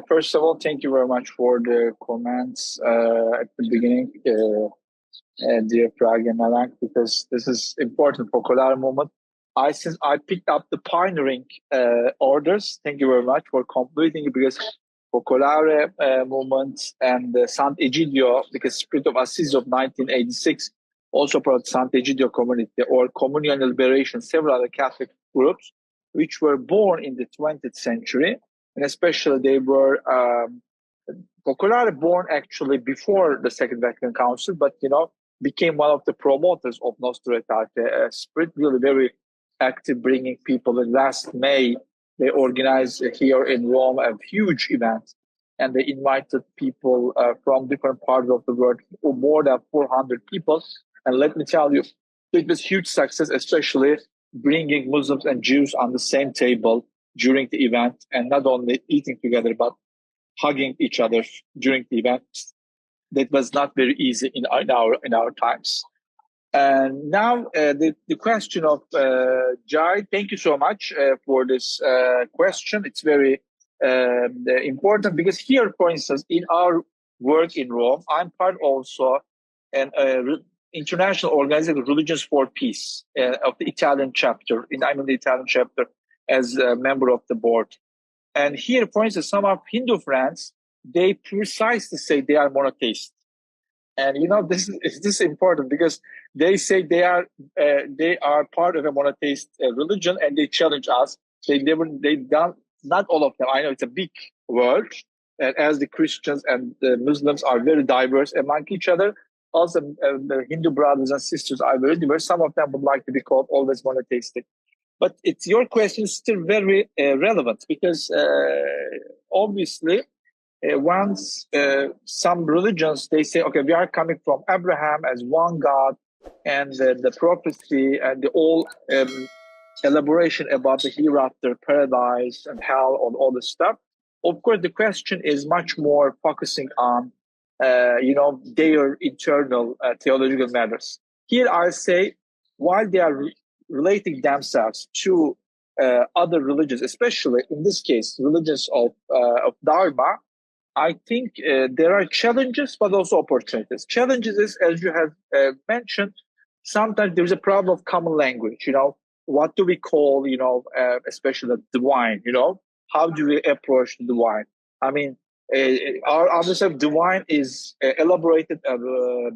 First of all, thank you very much for the comments at the beginning, dear Prag and Malank, because this is important for Kolar movement. Since I picked up the pioneering orders, thank you very much for completing it, because Focolare movement and Sant'Egidio, because Spirit of Assisi of 1986 also brought Sant'Egidio community or Communion and Liberation, several other Catholic groups, which were born in the 20th century. And especially they were, Focolare born actually before the Second Vatican Council, but, became one of the promoters of Nostra Aetate, Spirit really very active, bringing people. And last May, they organized here in Rome a huge event, and they invited people from different parts of the world, more than 400 people. And let me tell you, it was huge success, especially bringing Muslims and Jews on the same table during the event, and not only eating together, but hugging each other during the event. That was not very easy in our times. And now the question of Jai, thank you so much for this question. It's very important, because here, for instance, in our work in Rome, I'm part also an international organization, Religions for Peace, of the Italian chapter. I'm in the Italian chapter as a member of the board. And here, for instance, some of Hindu friends, they precisely say they are monotheist. And this is important, because they say they are part of a monotheist religion, and they challenge us. They've done, not all of them. I know it's a big world, and as the Christians and the Muslims are very diverse among each other, also the Hindu brothers and sisters are very diverse. Some of them would like to be called always monotheistic. But your question is still very relevant, because obviously, once some religions, they say, okay, we are coming from Abraham as one God, and the prophecy and the all elaboration about the hereafter, paradise and hell, and all this stuff. Of course, the question is much more focusing on, their internal theological matters. Here I say, while they are relating themselves to other religions, especially in this case, religions of Dharma, I think there are challenges, but also opportunities. Challenges is, as you have mentioned, sometimes there's a problem of common language. What do we call, especially the divine? How do we approach the divine? I mean, our understanding of divine is elaborated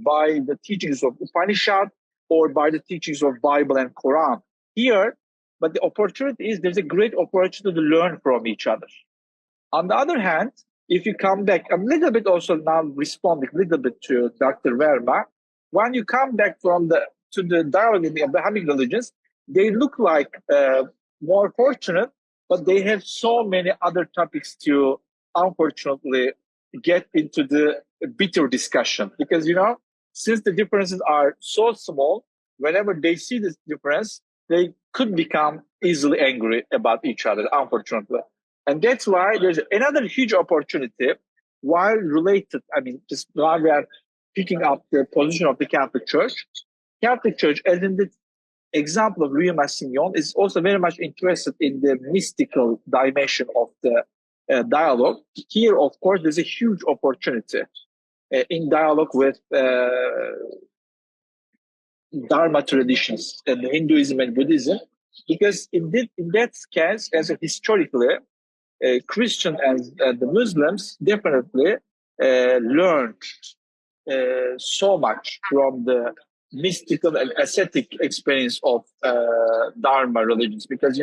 by the teachings of Upanishad or by the teachings of Bible and Quran. Here, but the opportunity is, there's a great opportunity to learn from each other. On the other hand, if you come back a little bit, also now responding a little bit to Dr. Verma, when you come back to the dialogue in the Abrahamic religions, they look like more fortunate, but they have so many other topics to, unfortunately, get into the bitter discussion. Because, since the differences are so small, whenever they see this difference, they could become easily angry about each other, unfortunately. And that's why there's another huge opportunity while related, just while we are picking up the position of the Catholic Church, as in the example of Louis Massignon, is also very much interested in the mystical dimension of the dialogue. Here, of course, there's a huge opportunity in dialogue with Dharma traditions and Hinduism and Buddhism, because in that case, as historically, Christian and the Muslims definitely learned so much from the mystical and ascetic experience of Dharma religions, because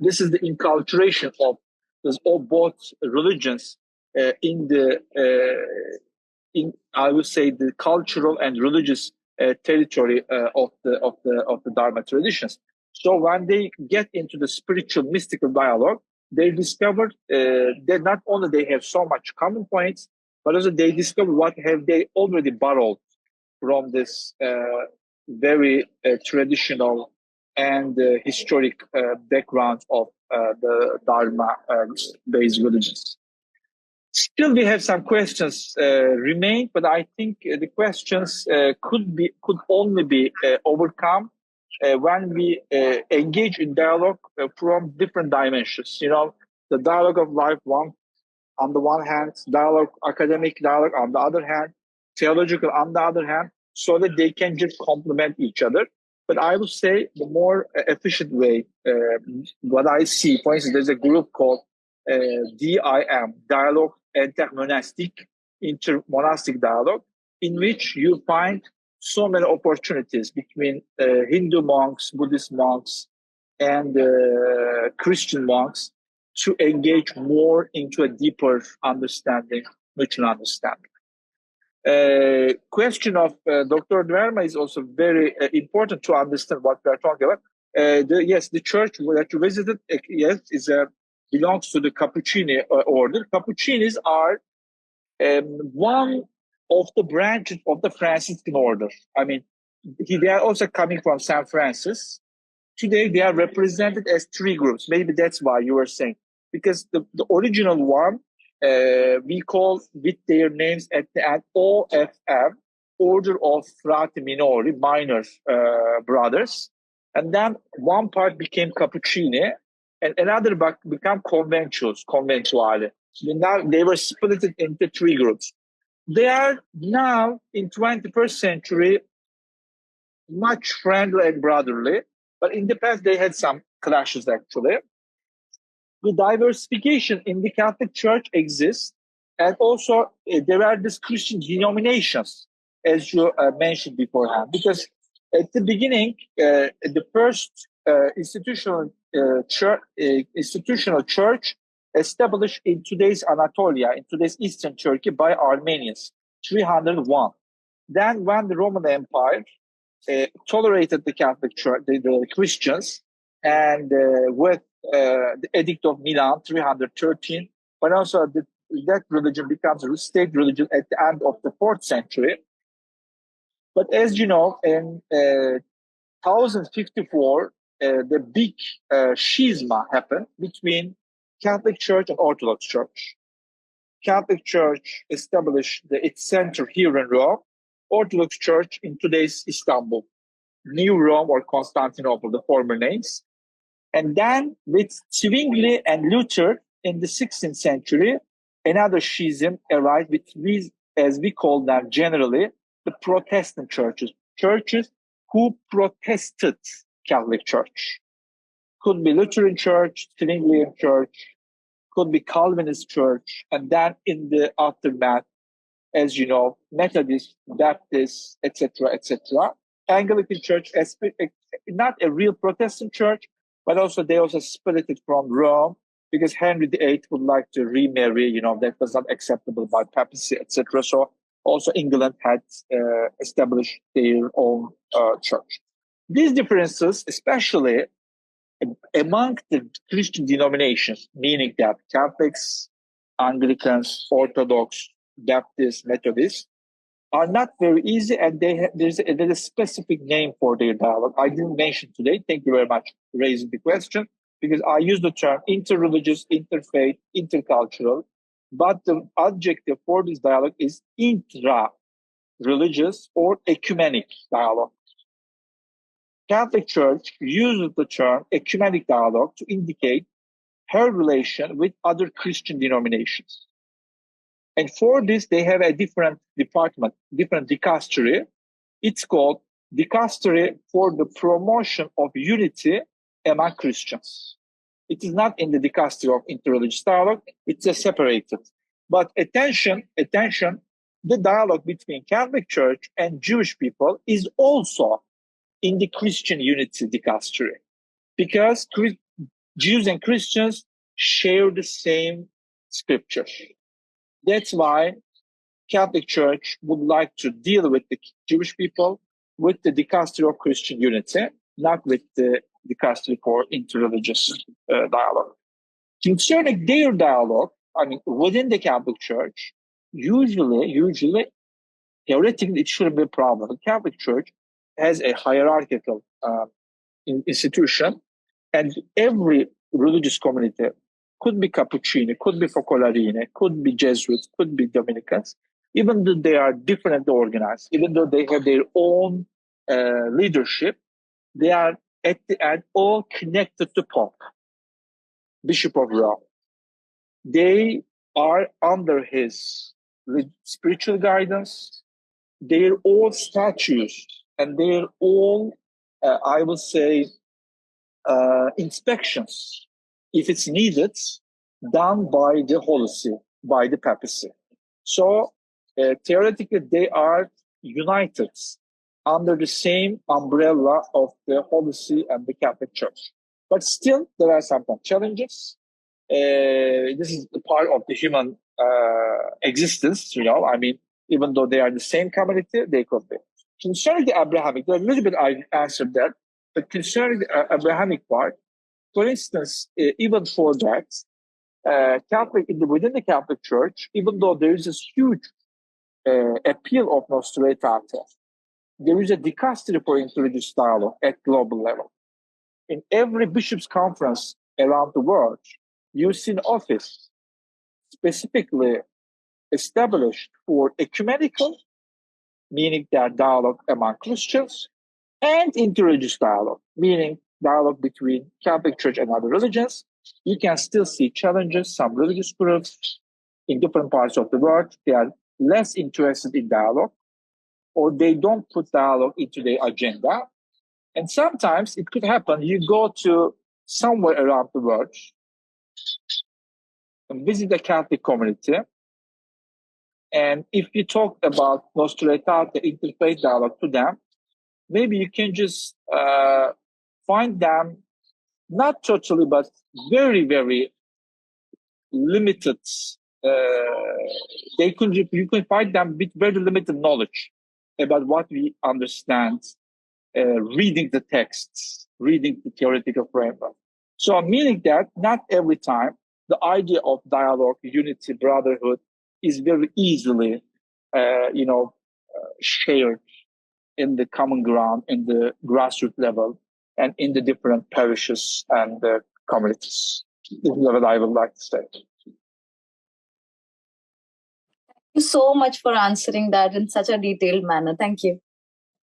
this is the inculturation of both religions in I would say the cultural and religious territory of the Dharma traditions. So when they get into the spiritual mystical dialogue, they discovered that not only they have so much common points, but also they discover what have they already borrowed from this very traditional and historic background of the Dharma-based religions. Still, we have some questions remain, but I think the questions could only be overcome when we engage in dialogue from different dimensions. The dialogue of life, on the one hand, academic dialogue on the other hand, theological on the other hand, so that they can just complement each other. But I would say the more efficient way, what I see, for instance, there's a group called DIM, Dialogue Intermonastic Dialogue, in which you find so many opportunities between Hindu monks, Buddhist monks, and Christian monks to engage more into a deeper understanding, mutual understanding. Question of Dr. Dverma is also very important to understand what we are talking about. The church that you visited, belongs to the Cappuccini order. Cappuccinis are one of the branches of the Franciscan order. They are also coming from San Francis. Today, they are represented as three groups. Maybe that's why you were saying. Because the original one, we call with their names at the end OFM, Order of Frati Minori, minor brothers. And then one part became Cappuccini, and another became Conventuali. Now they were split into three groups. They are now in 21st century much friendly and brotherly, but in the past they had some clashes actually. The diversification in the Catholic Church exists, and also there are these Christian denominations, as you mentioned beforehand, because at the beginning, the first institutional church established in today's Anatolia, in today's Eastern Turkey, by Armenians, 301. Then when the Roman Empire tolerated the Catholic Church, the Christians, and with the Edict of Milan, 313, but also that religion becomes a state religion at the end of the 4th century. But as you know, in 1054, the big schisma happened between Catholic Church and Orthodox Church. Catholic Church established its center here in Rome, Orthodox Church in today's Istanbul, New Rome or Constantinople, the former names. And then with Zwingli and Luther in the 16th century, another schism arrived with these, as we call them generally, the Protestant churches who protested Catholic Church. Could be Lutheran Church, Zwinglian Church, could be Calvinist Church, and then in the aftermath, as you know, Methodist, Baptist, etc., etc. Anglican Church, not a real Protestant church, but also they also split it from Rome because Henry VIII would like to remarry, that was not acceptable by papacy, etc. So also England had established their own church. These differences, especially among the Christian denominations, meaning that Catholics, Anglicans, Orthodox, Baptists, Methodists, are not very easy, and there's a specific name for their dialogue. I didn't mention today. Thank you very much for raising the question. because I use the term interreligious, interfaith, intercultural, but the adjective for this dialogue is intra-religious or ecumenic dialogue. Catholic Church uses the term ecumenic dialogue to indicate her relation with other Christian denominations. And for this, they have a different department, different dicastery. It's called Dicastery for the Promotion of Unity among Christians. It is not in the dicastery of interreligious dialogue, it's a separated. But attention, the dialogue between Catholic Church and Jewish people is also in the Christian unity dicastery, because Jews and Christians share the same scripture. That's why Catholic Church would like to deal with the Jewish people with the dicastery of Christian unity, not with the dicastery for interreligious dialogue. Concerning their dialogue, I mean, within the Catholic Church, usually, theoretically, it shouldn't be a problem. The Catholic Church has a hierarchical institution, and every religious community could be Cappuccini, could be Focolarine, could be Jesuits, could be Dominicans, even though they are differently organized, even though they have their own leadership, they are at the end all connected to Pope, Bishop of Rome. They are under his spiritual guidance. They're all statutes and they're all, I will say, inspections, if it's needed, done by the Holy See, by the papacy. So theoretically, they are united under the same umbrella of the Holy See and the Catholic Church. But still, there are some challenges. This is a part of the human existence, I mean, even though they are the same community, they could be. Concerning the Abrahamic, a little bit I answered that, but concerning the Abrahamic part, for instance, even for that, within the Catholic Church, even though there is this huge appeal of Nostra Aetate, there is a dicastery for interreligious dialogue at global level. In every bishops' conference around the world, you see an office specifically established for ecumenical, meaning that dialogue among Christians, and interreligious dialogue, meaning dialogue between Catholic Church and other religions. You can still see challenges. Some religious groups in different parts of the world, they are less interested in dialogue, or they don't put dialogue into their agenda. And sometimes it could happen, you go to somewhere around the world and visit a Catholic community, and if you talk about Nostra Aetate, interfaith dialogue to them, maybe you can just find them, not totally, but very, very limited. You can find them with very limited knowledge about what we understand, reading the texts, reading the theoretical framework. So meaning that not every time the idea of dialogue, unity, brotherhood is very easily, shared in the common ground, in the grassroots level, and in the different parishes and communities. This is what I would like to say. Thank you so much for answering that in such a detailed manner. Thank you.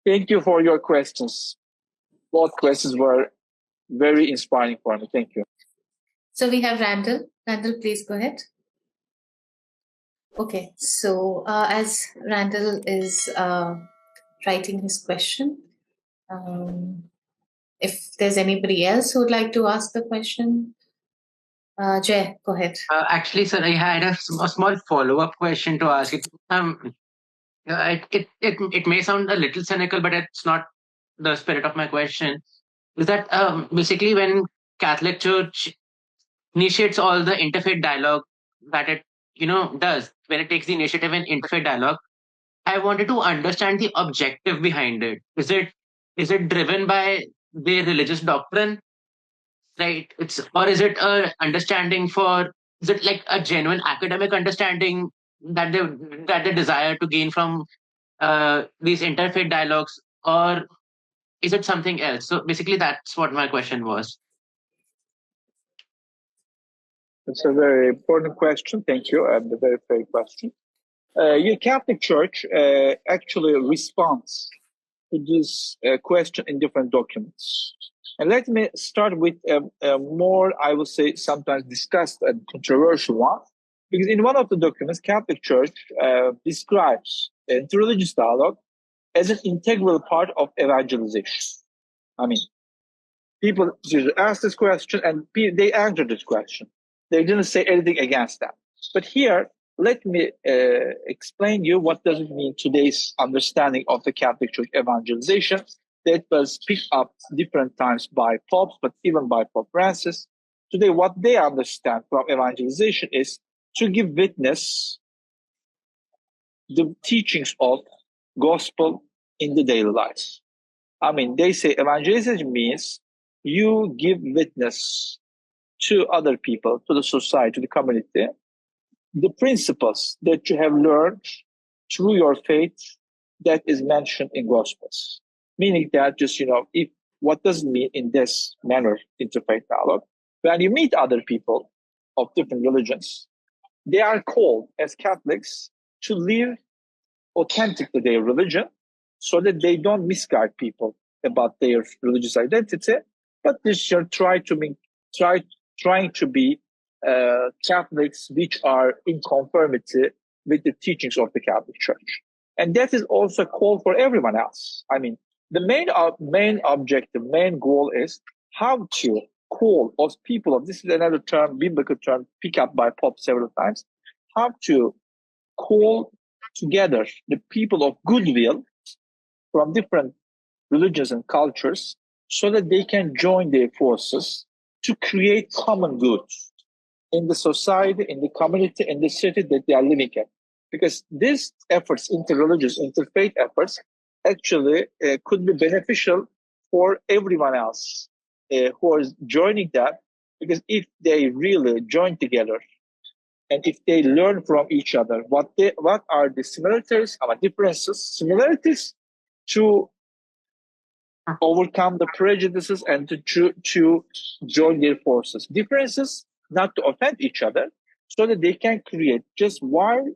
Thank you for your questions. Both questions were very inspiring for me. Thank you. So we have Randall. Randall, please go ahead. Okay, so as Randall is writing his question, if there's anybody else who would like to ask the question, Jay, go ahead. Actually, sir, I had a small follow-up question to ask. It may sound a little cynical, but it's not the spirit of my question. Is that basically when Catholic Church initiates all the interfaith dialogue that it does, when it takes the initiative in interfaith dialogue, I wanted to understand the objective behind it. Is it driven by their religious doctrine, right? Or is it a understanding is it like a genuine academic understanding that they desire to gain from these interfaith dialogues, or is it something else? So basically, that's what my question was. It's a very important question. Thank you. And a very fair question. Your Catholic Church actually responds to this question in different documents. And let me start with a more, I would say, sometimes discussed and controversial one. Because in one of the documents, Catholic Church describes interreligious dialogue as an integral part of evangelization. I mean, people ask this question and they answer this question. They didn't say anything against that. But here, let me explain you what does it mean today's understanding of the Catholic Church evangelization that was picked up different times by popes, but even by Pope Francis. Today, what they understand from evangelization is to give witness the teachings of gospel in the daily lives. I mean, they say evangelization means you give witness to other people, to the society, to the community, the principles that you have learned through your faith that is mentioned in Gospels. Meaning that just, if what does it mean in this manner, interfaith dialogue? When you meet other people of different religions, they are called as Catholics to live authentically their religion so that they don't misguide people about their religious identity, but they should trying to be Catholics which are in conformity with the teachings of the Catholic Church. And that is also a call for everyone else. I mean, the main objective, main goal is how to call us people of, this is another term, biblical term, picked up by Pope several times, how to call together the people of goodwill from different religions and cultures so that they can join their forces to create common good in the society, in the community, in the city that they are living in. Because these efforts, interreligious, interfaith efforts, actually could be beneficial for everyone else who is joining that. Because if they really join together and if they learn from each other, what are the similarities, differences, similarities to overcome the prejudices and to join their forces. Differences, not to offend each other, so that they can create just once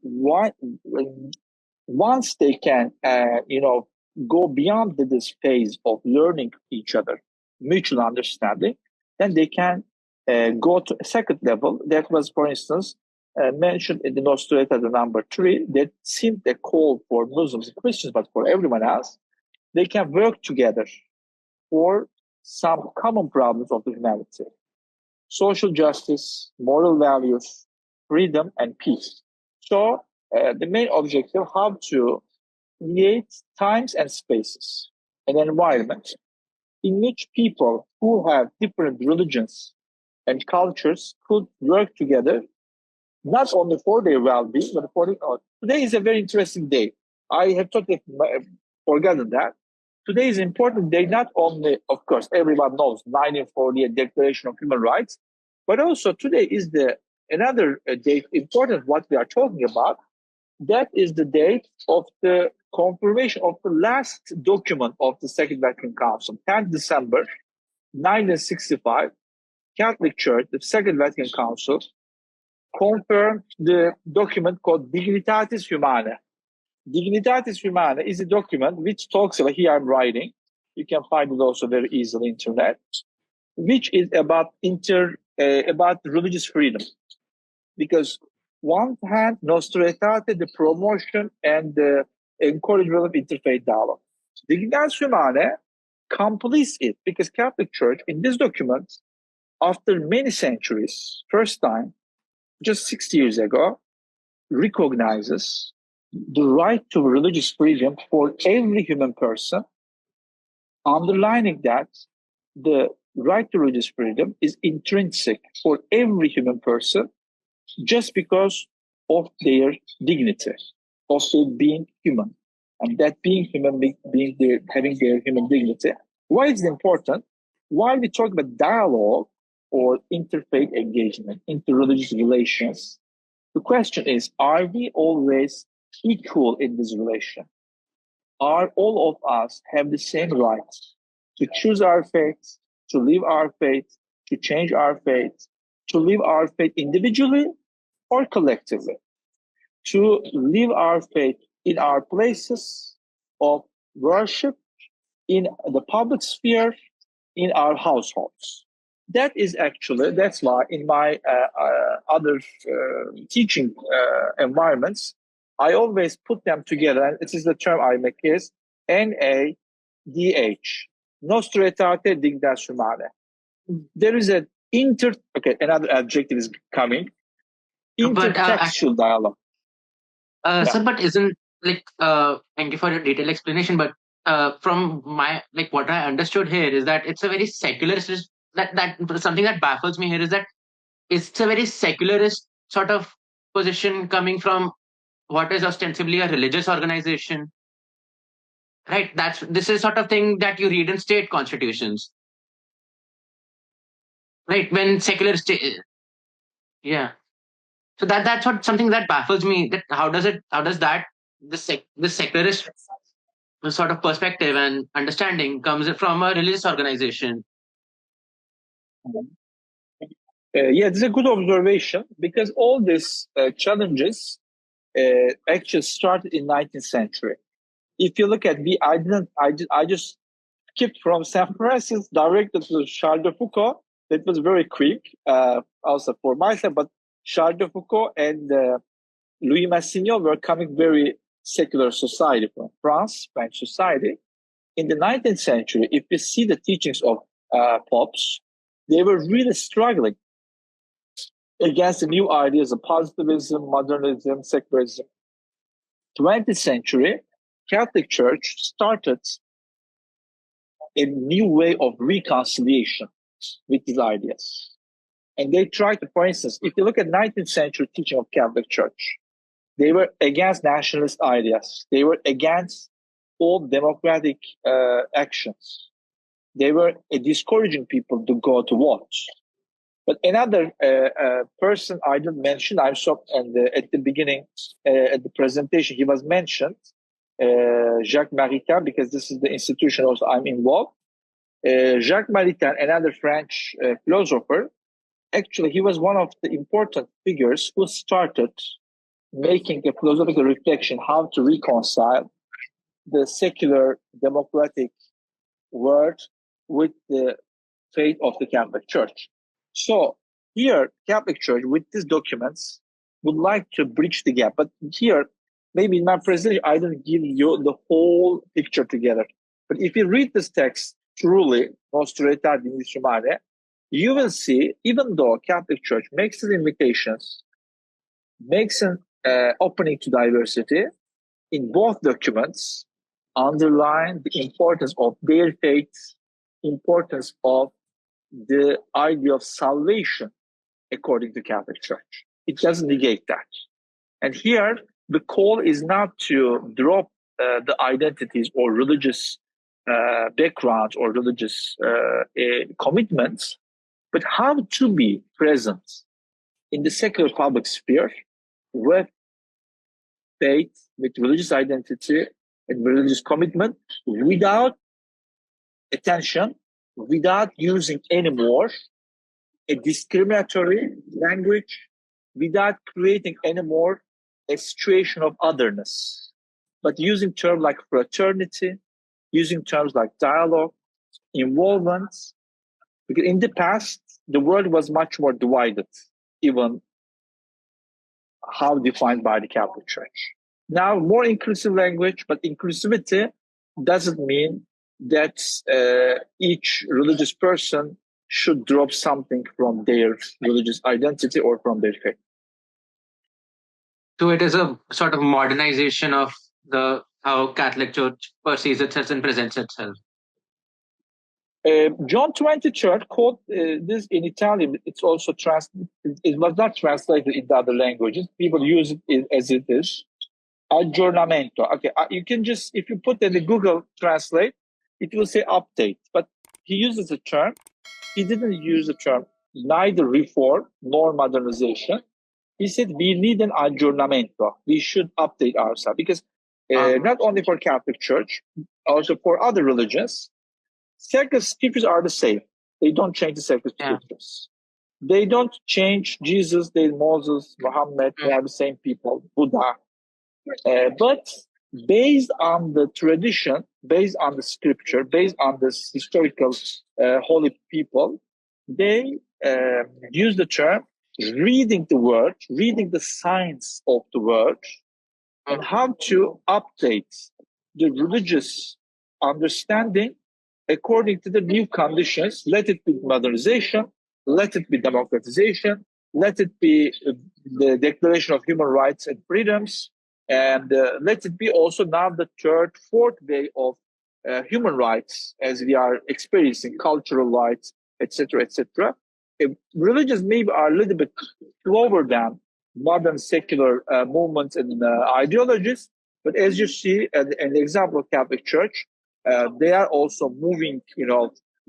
they can, go beyond this phase of learning each other, mutual understanding, then they can go to a second level. That was, for instance, mentioned in the Nostra Aetate number 3, that seemed a call for Muslims and Christians, but for everyone else. They can work together for some common problems of the humanity. Social justice, moral values, freedom, and peace. So the main objective, how to create times and spaces, an environment in which people who have different religions and cultures could work together, not only for their well-being, but for today is a very interesting day. I have totally forgotten that. Today is an important day, not only, of course, everyone knows 1948 Declaration of Human Rights, but also today is another date important what we are talking about. That is the date of the confirmation of the last document of the Second Vatican Council, 10 December 1965. Catholic Church, the Second Vatican Council, confirmed the document called Dignitatis Humanae. Dignitatis Humanae is a document which talks about, here I'm writing, you can find it also very easily on the internet, which is about religious freedom. Because one hand, Nostra Aetate, the promotion and the encouragement of interfaith dialogue. Dignitatis Humanae completes it, because Catholic Church in this document, after many centuries, first time, just 60 years ago, recognizes the right to religious freedom for every human person, underlining that the right to religious freedom is intrinsic for every human person just because of their dignity, of their being human, and that being human, having their human dignity. Why is it important? While we talk about dialogue or interfaith engagement, interreligious relations, the question is, are we always equal in this relation? Are all of us have the same rights to choose our faith, to live our faith, to change our faith, to live our faith individually or collectively, to live our faith in our places of worship, in the public sphere, in our households. That's why in my other teaching environments, I always put them together, and this is the term I make is NADH, Nostra Aetate Dignas Humanae. There is another adjective is coming, intertextual dialogue. Sir, but isn't thank you for your detailed explanation, but from my what I understood here is that it's a very secularist, that something that baffles me here is that it's a very secularist sort of position coming from what is ostensibly a religious organization, right? This is sort of thing that you read in state constitutions, right? When secular state, yeah. So that's something that baffles me. That how does that this secularist sort of perspective and understanding comes from a religious organization? Yeah, it's a good observation, because all these challenges actually started in 19th century. If you look at I just skipped from San Francisco directly to Charles de Foucault. That was very quick, also for myself, but Charles de Foucault and Louis Massignon were coming very secular society from France, French society. In the 19th century, if you see the teachings of popes, they were really struggling against the new ideas of positivism, modernism, secularism. 20th century, Catholic Church started a new way of reconciliation with these ideas. And they tried to, for instance, if you look at 19th century teaching of Catholic Church, they were against nationalist ideas. They were against all democratic actions. They were discouraging people to go to vote. But another person I didn't mention, at the beginning, at the presentation, he was mentioned, Jacques Maritain, because this is the institution also I'm involved. Jacques Maritain, another French philosopher, actually, he was one of the important figures who started making a philosophical reflection how to reconcile the secular democratic world with the faith of the Catholic Church. So here, Catholic Church, with these documents, would like to bridge the gap. But here, maybe in my presentation, I didn't give you the whole picture together. But if you read this text truly, Nostra Aetate Dignas Humanae, you will see, even though Catholic Church makes these invitations, makes an opening to diversity, in both documents, underline the importance of their faith, importance of the idea of salvation according to Catholic Church. It doesn't negate that. And here, the call is not to drop the identities or religious backgrounds or religious commitments, but how to be present in the secular public sphere with faith, with religious identity and religious commitment, without attention, without using anymore a discriminatory language, without creating anymore a situation of otherness, but using terms like fraternity, using terms like dialogue, involvement. Because in the past, the world was much more divided, even how defined by the Catholic Church. Now, more inclusive language, but inclusivity doesn't mean that each religious person should drop something from their religious identity or from their faith. So it is a sort of modernization of how Catholic Church perceives itself and presents itself. John 20 Church called this in Italian. It's also it was not translated into other languages. People use it as it is. Aggiornamento. Okay, you can just, if you put in the Google Translate, it will say update. But he uses a term. He didn't use the term neither reform nor modernization. He said we need an aggiornamento. We should update ourselves because not only for Catholic Church, also for other religions, sacred scriptures are the same. They don't change the sacred scriptures. They don't change Jesus, Moses, Muhammad, they are the same people, Buddha. But based on the tradition, based on the scripture, based on this historical holy people, they use the term reading the word, reading the science of the word, and how to update the religious understanding according to the new conditions. Let it be modernization, let it be democratization, let it be the Declaration of Human Rights and Freedoms, and let it be also now the third, fourth way of human rights as we are experiencing cultural rights, etc., etc. Religions maybe are a little bit slower than modern secular movements and ideologies, but as you see, an example of Catholic Church, they are also moving,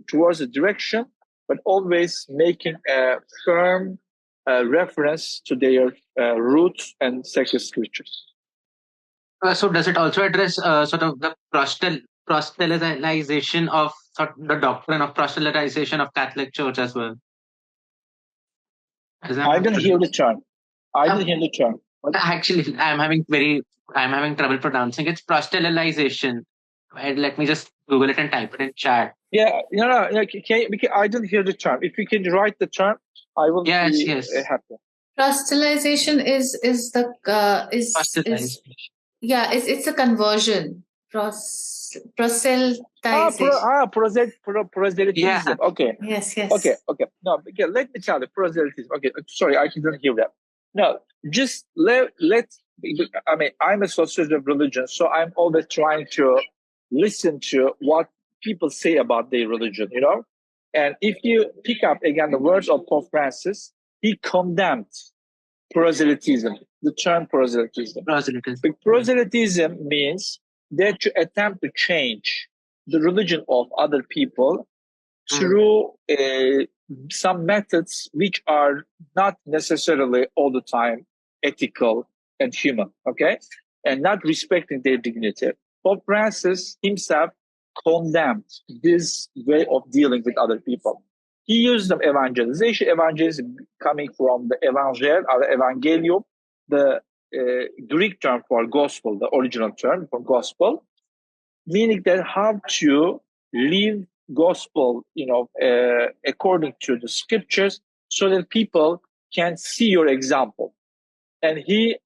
towards a direction, but always making a firm reference to their roots and sacred scriptures. So does it also address sort of the proselytization of the doctrine of proselytization of Catholic Church as well? I didn't hear the term. Actually, I'm having trouble pronouncing. It's proselytization. Let me just Google it and type it in chat. Yeah, I didn't hear the term. If you can write the term, I will be happy. Proselytization is it's a conversion. Proselytization. Proselytism. Yeah. Okay. Yes. Okay. No, let me tell you, proselytism. Okay, sorry, I didn't hear that. No, just I'm a sociologist of religion, so I'm always trying to listen to what people say about their religion, And if you pick up again the words of Pope Francis, he condemned proselytism, the term proselytism. Proselytism means that you attempt to change the religion of other people through some methods which are not necessarily all the time ethical and human, okay? And not respecting their dignity. Pope Francis himself condemned this way of dealing with other people. He used the evangelism coming from the evangel or evangelium, the Greek term for gospel, the original term for gospel, meaning that how to live gospel, according to the scriptures, so that people can see your example. And he,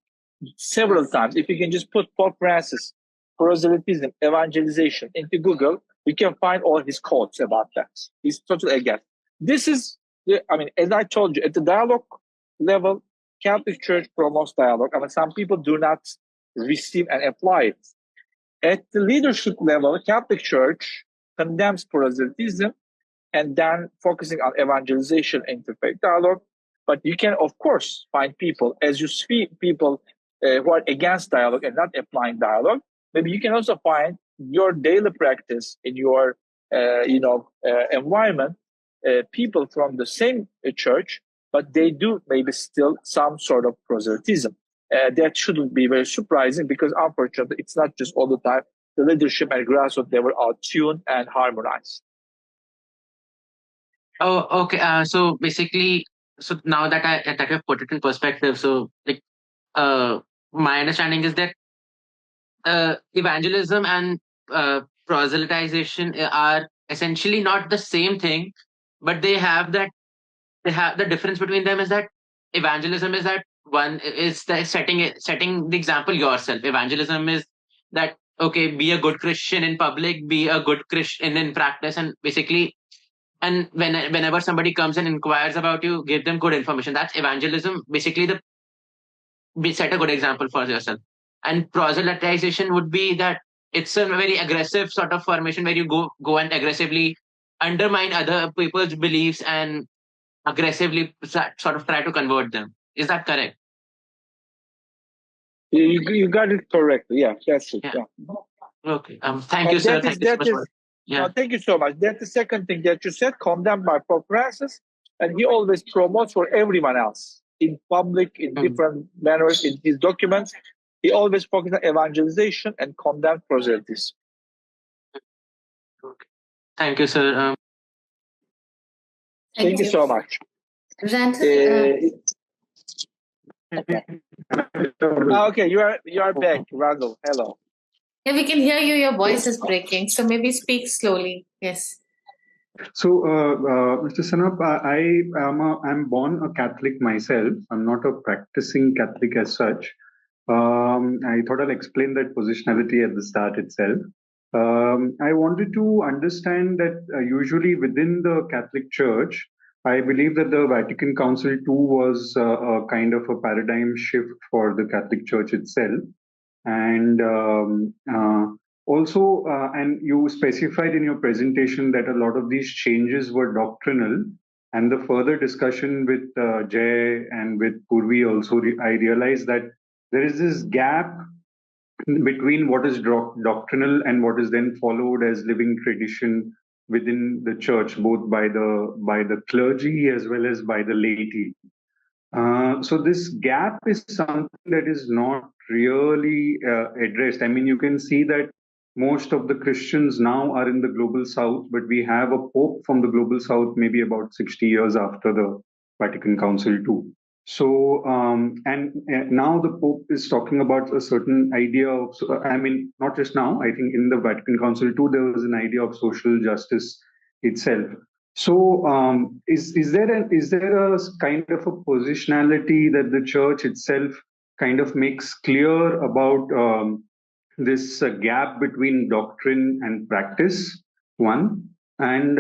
several times, if you can just put Pope Francis, proselytism, evangelization into Google, you can find all his quotes about that. He's totally against. This is, as I told you, at the dialogue level, Catholic Church promotes dialogue. Some people do not receive and apply it. At the leadership level, Catholic Church condemns proselytism and then focusing on evangelization and interfaith dialogue. But you can, of course, find people, as you see people who are against dialogue and not applying dialogue. Maybe you can also find your daily practice in your, environment, people from the same church, but they do maybe still some sort of proselytism. That shouldn't be very surprising because unfortunately, it's not just all the time. The leadership and grassroots level are tuned and harmonized. Oh, okay. So basically, now that I put it in perspective, my understanding is that evangelism and proselytization are essentially not the same thing, but they have the difference between them is that evangelism is that one is the setting the example yourself. Evangelism is that, okay, be a good Christian in public, be a good Christian in practice, and basically, and whenever somebody comes and inquires about you, give them good information. That's evangelism. Basically, set a good example for yourself. And proselytization would be that it's a very aggressive sort of formation where you go and aggressively undermine other people's beliefs and aggressively sort of try to convert them. Is that correct? You got it correctly. Yeah, that's it. Yeah. Okay. Thank you, sir. Thank you so much. That's the second thing that you said, condemned by Pope Francis, and he always promotes for everyone else in public, in different manners, in his documents. He always focuses on evangelization and condemned proselytism. Okay. Thank you, sir. Thank you so much. Randall, Okay, you are back, Randall. Hello. yeah, we can hear you. Your voice is breaking, so maybe speak slowly. Yes. So, Mr. Cenap, I'm born a Catholic myself. I'm not a practicing Catholic as such. I thought I'll explain that positionality at the start itself. I wanted to understand that usually within the Catholic Church, I believe that the Vatican Council II was a kind of a paradigm shift for the Catholic Church itself. And also, and you specified in your presentation that a lot of these changes were doctrinal. And the further discussion with Jay and with Purvi also, I realized that there is this gap between what is doctrinal and what is then followed as living tradition within the church, both by the clergy as well as by the laity. So this gap is something that is not really addressed. I mean, you can see that most of the Christians now are in the global south, but we have a pope from the global south maybe about 60 years after the Vatican Council too. So, and now the Pope is talking about a certain idea of, I mean, not just now, I think in the Vatican Council too, there was an idea of social justice itself. So, is there a kind of a positionality that the church itself kind of makes clear about this gap between doctrine and practice? One. And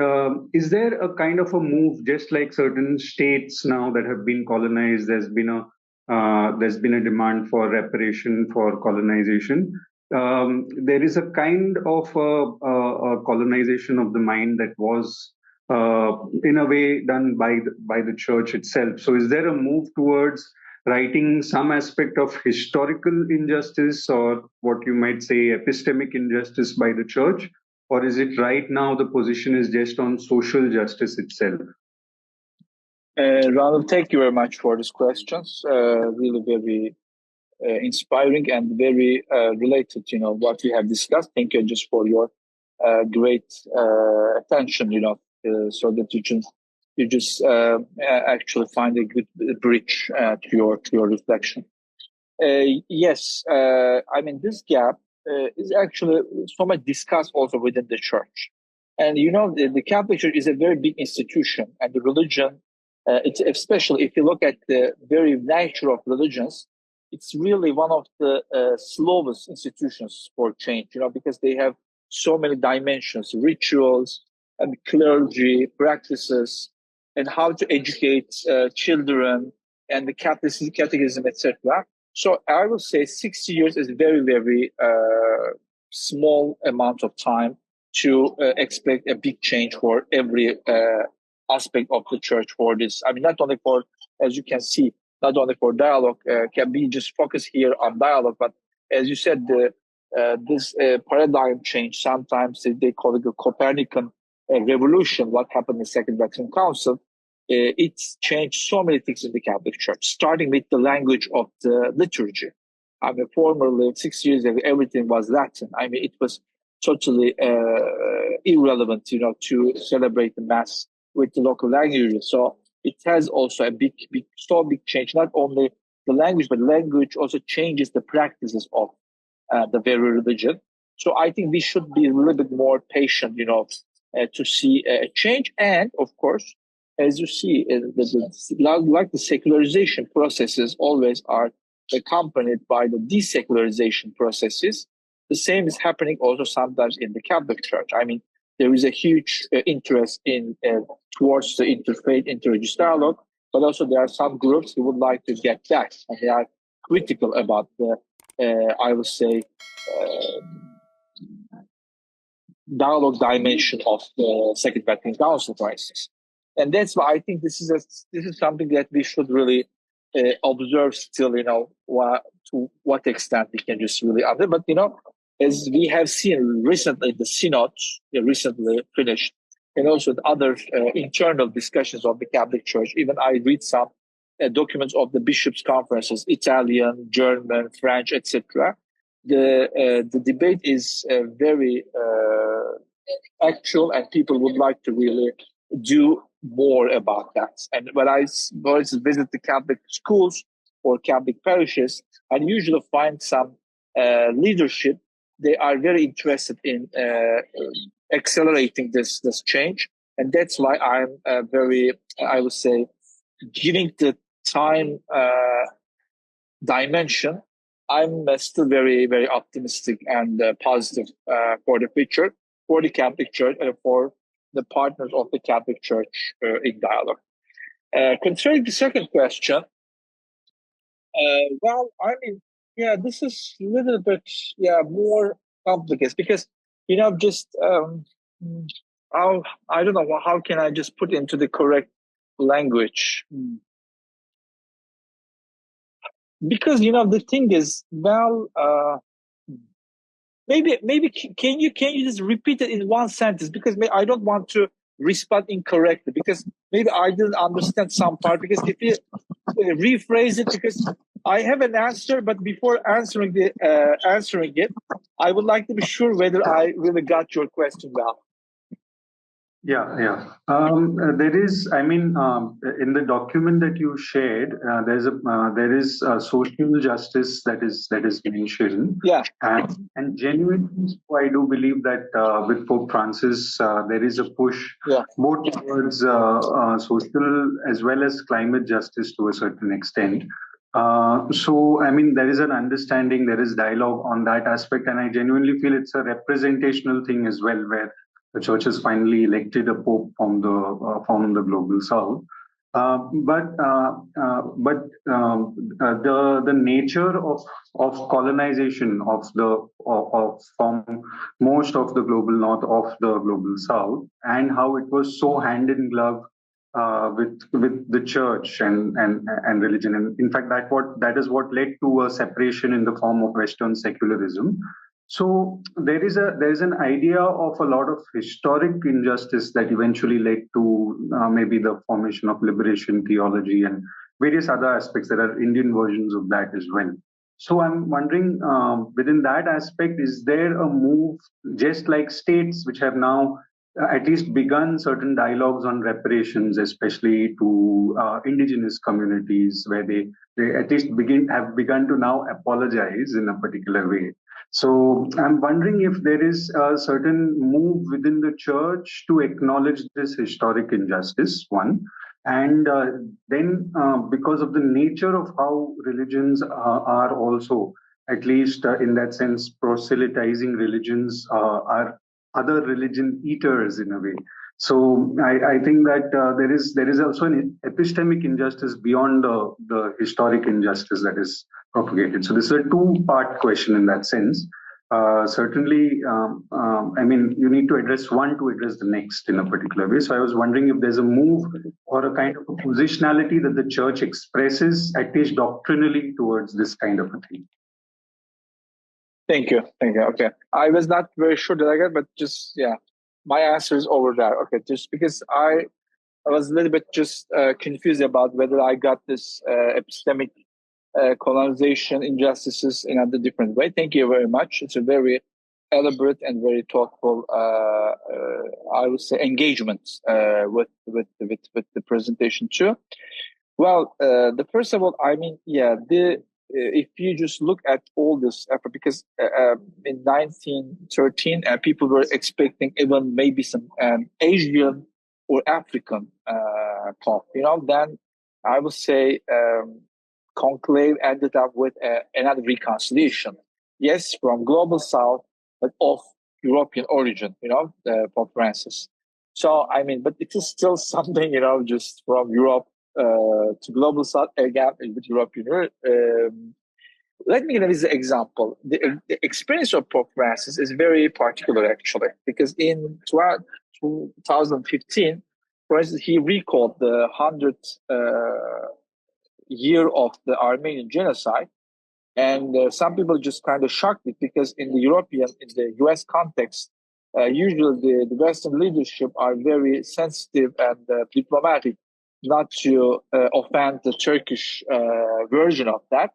is there a kind of a move, just like certain states now that have been colonized, there's been a demand for reparation for colonization. There is a kind of a colonization of the mind that was in a way done by the church itself. So is there a move towards writing some aspect of historical injustice, or what you might say epistemic injustice by the church? Or is it right now the position is just on social justice itself? Ronald, thank you very much for these questions. Really very inspiring and very related, what we have discussed. Thank you just for your great attention, so that you just actually find a good bridge to your reflection. Yes, I mean, this gap is actually so much discussed also within the church. And the Catholic Church is a very big institution, and the religion, it's especially if you look at the very nature of religions, it's really one of the slowest institutions for change, because they have so many dimensions, rituals and clergy practices, and how to educate children and the catechism, etc. So I would say 60 years is very, very small amount of time to expect a big change for every aspect of the church for this. I mean, not only for, as you can see, not only for dialogue, can be just focus here on dialogue, but as you said, this paradigm change, sometimes they call it the Copernican revolution, what happened in the Second Vatican Council. It's changed so many things in the Catholic Church, starting with the language of the liturgy. I mean, formerly, 6 years ago, everything was Latin. I mean, it was totally irrelevant, to celebrate the Mass with the local language. So it has also a big change. Not only the language, but language also changes the practices of the very religion. So I think we should be a little bit more patient, to see a change. And of course, as you see, like the secularization processes always are accompanied by the desecularization processes. The same is happening also sometimes in the Catholic Church. I mean, there is a huge interest in towards the interfaith, interreligious dialogue, but also there are some groups who would like to get back, and they are critical about the, I would say, dialogue dimension of the Second Vatican Council crisis. And that's why I think this is something that we should really observe still, to what extent we can just really under. But, as we have seen recently, the synod recently finished, and also the other internal discussions of the Catholic Church. Even I read some documents of the bishops' conferences, Italian, German, French, etc. The debate is very actual, and people would like to really do more about that. And when I visit the Catholic schools or Catholic parishes, I usually find some leadership. They are very interested in accelerating this change, and that's why I'm very, I would say, giving the time dimension. I'm still very, very optimistic and positive for the future, for the Catholic Church, and for the partners of the Catholic Church in dialogue. Concerning the second question, well, I mean, yeah, this is a little bit, more complicated because, just how, I don't know, how can I just put into the correct language? Because, the thing is, well, maybe can you just repeat it in one sentence? Because I don't want to respond incorrectly, because maybe I didn't understand some part. Because if you rephrase it, because I have an answer, but before answering it, I would like to be sure whether I really got your question well. Yeah. There is, in the document that you shared, there is social justice that is mentioned. Yeah. And genuinely, I do believe that with Pope Francis, there is a push both towards social as well as climate justice to a certain extent. So, there is an understanding, there is dialogue on that aspect, and I genuinely feel it's a representational thing as well, where the church has finally elected a pope from the global south. But the nature of colonization from most of the global north of the global south, and how it was so hand in glove with the church and religion, and in fact that is what led to a separation in the form of Western secularism. So there is an idea of a lot of historic injustice that eventually led to maybe the formation of liberation theology and various other aspects. There are Indian versions of that as well. So I'm wondering, within that aspect, is there a move, just like states which have now at least begun certain dialogues on reparations, especially to indigenous communities, where they at least have begun to now apologize in a particular way. So I'm wondering if there is a certain move within the church to acknowledge this historic injustice, one. And then because of the nature of how religions are also, at least in that sense, proselytizing religions are other religion eaters in a way. So I think that there is also an epistemic injustice beyond the historic injustice that is propagated. So this is a two-part question in that sense. Certainly, you need to address one to address the next in a particular way. So I was wondering if there's a move or a kind of a positionality that the church expresses, at least doctrinally, towards this kind of a thing. Thank you. Okay. I was not very sure that I got, but just, my answer is over there. Okay. Just because I was a little bit just confused about whether I got this epistemic colonization injustices in a different way. Thank you very much. It's a very elaborate and very thoughtful, I would say, engagement with the presentation too. Well, the first of all, if you just look at all this effort, because in 1913, people were expecting even maybe some Asian or African pope. Then I would say conclave ended up with another reconciliation. Yes, from global south, but of European origin. Pope Francis. So but it is still something. Just from Europe to global south again with European. Let me give you an example. The experience of Pope Francis is very particular, actually, because in 2015, for instance, he recalled the 100th year of the Armenian genocide, and some people just kind of shocked it, because in the US context, usually the Western leadership are very sensitive and diplomatic not to offend the Turkish version of that.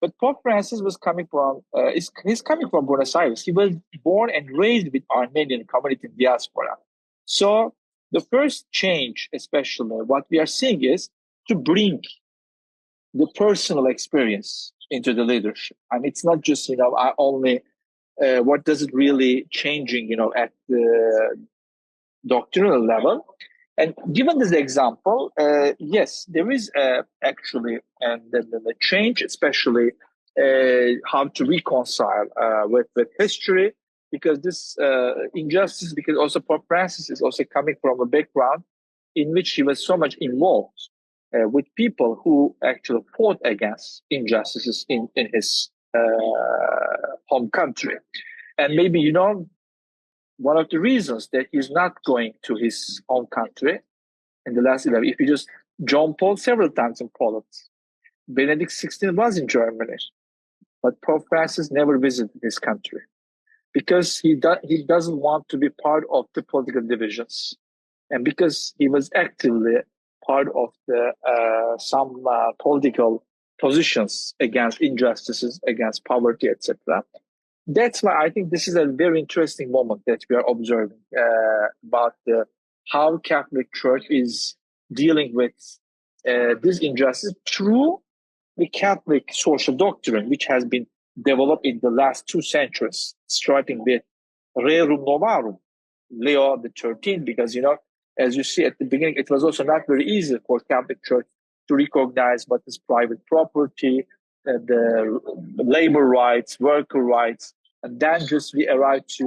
But Pope Francis was coming from, he's coming from Buenos Aires. He was born and raised with Armenian community in diaspora. So The first change, especially what we are seeing, is to bring the personal experience into the leadership. And it's not just, only what does it really changing, at the doctrinal level. And given this example, yes, there is actually the change, especially how to reconcile with history, because this injustice, because also Pope Francis is also coming from a background in which he was so much involved with people who actually fought against injustices in his home country. And maybe, one of the reasons that he's not going to his home country in the last 11, if you just, John Paul several times in Poland, Benedict XVI was in Germany, but Pope Francis never visited his country because he doesn't want to be part of the political divisions, and because he was actively part of the some political positions against injustices, against poverty, etc. That's why I think this is a very interesting moment that we are observing about how Catholic Church is dealing with this injustice through the Catholic social doctrine, which has been developed in the last 2 centuries, starting with Rerum Novarum, Leo XIII, because, as you see at the beginning, it was also not very easy for Catholic Church to recognize what is private property, the labor rights, worker rights, and then just we arrived to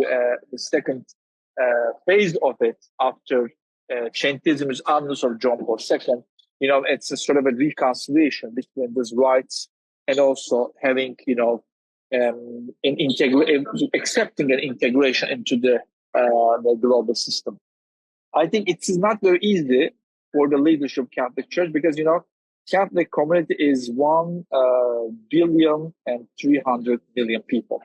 the second phase of it after Centesimus Annus of John Paul II. It's a sort of a reconciliation between these rights and also having, accepting an integration into the global system. I think it is not very easy for the leadership of Catholic Church because, Catholic community is 1,300,000,000 people,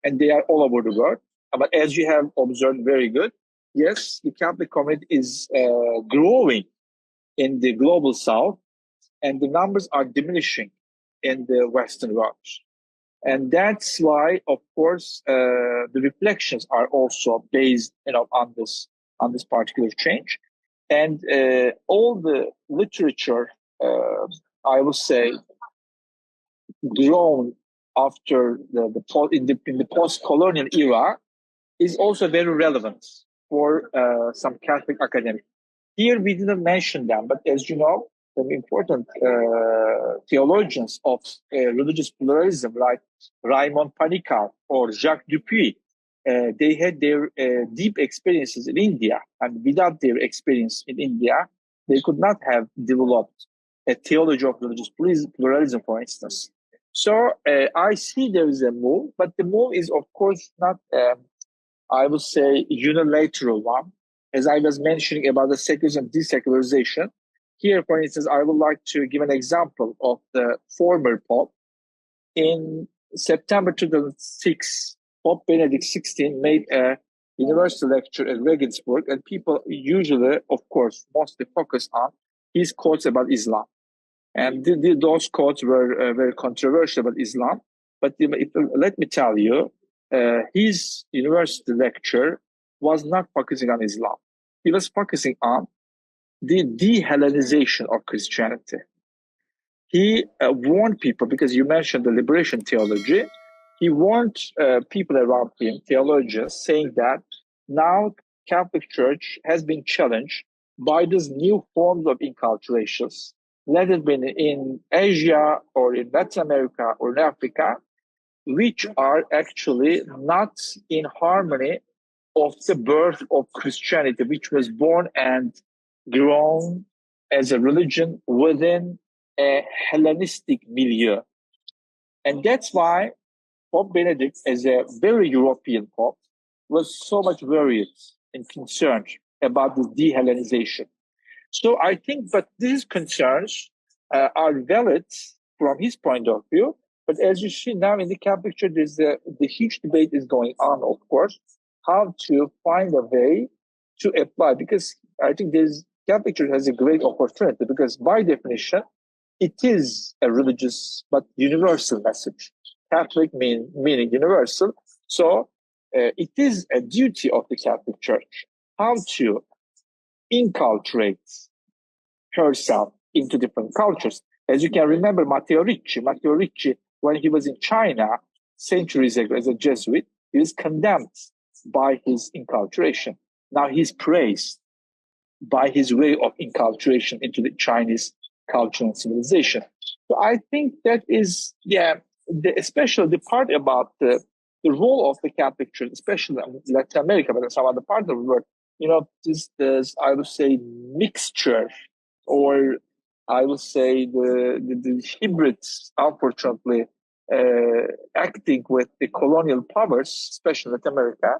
and they are all over the world. But as you have observed very good, yes, the Catholic community is growing in the global south, and the numbers are diminishing in the Western world. And that's why, of course, the reflections are also based, on this particular change. And all the literature, I would say, grown after in the post-colonial era is also very relevant for some Catholic academics. Here we didn't mention them, but as you know, some important theologians of religious pluralism, like Raymond Panikkar or Jacques Dupuy, they had their deep experiences in India, and without their experience in India, they could not have developed a theology of religious pluralism, for instance. So I see there is a move, but the move is, of course, not, I would say, unilateral one. As I was mentioning about the secularism and desecularization, here, for instance, I would like to give an example of the former Pope. In September 2006, Pope Benedict XVI made a university lecture at Regensburg, and people usually, of course, mostly focus on his quotes about Islam. And those quotes were very controversial about Islam. But let me tell you, his university lecture was not focusing on Islam. He was focusing on the de-Hellenization of Christianity. He warned people, because you mentioned the liberation theology, he warned people around him, theologians, saying that now Catholic Church has been challenged by these new forms of inculturations, let it be in Asia or in Latin America or in Africa, which are actually not in harmony of the birth of Christianity, which was born and grown as a religion within a Hellenistic milieu. And that's why Pope Benedict, as a very European Pope, was so much worried and concerned about this de-Hellenization. So I think, but these concerns are valid from his point of view. But as you see now in the Catholic Church, the huge debate is going on, of course, how to find a way to apply. Because I think Catholic Church has a great opportunity, because by definition, it is a religious but universal message. Catholic meaning universal. So it is a duty of the Catholic Church how to inculturate herself into different cultures. As you can remember, Matteo Ricci, when he was in China centuries ago as a Jesuit, he was condemned by his inculturation. Now he's praised by his way of inculturation into the Chinese culture and civilization. So I think that is, especially the part about the role of the Catholic Church, especially in Latin America, but in some other part of the world, this I would say, mixture, or I would say the hybrids, unfortunately, acting with the colonial powers, especially Latin America.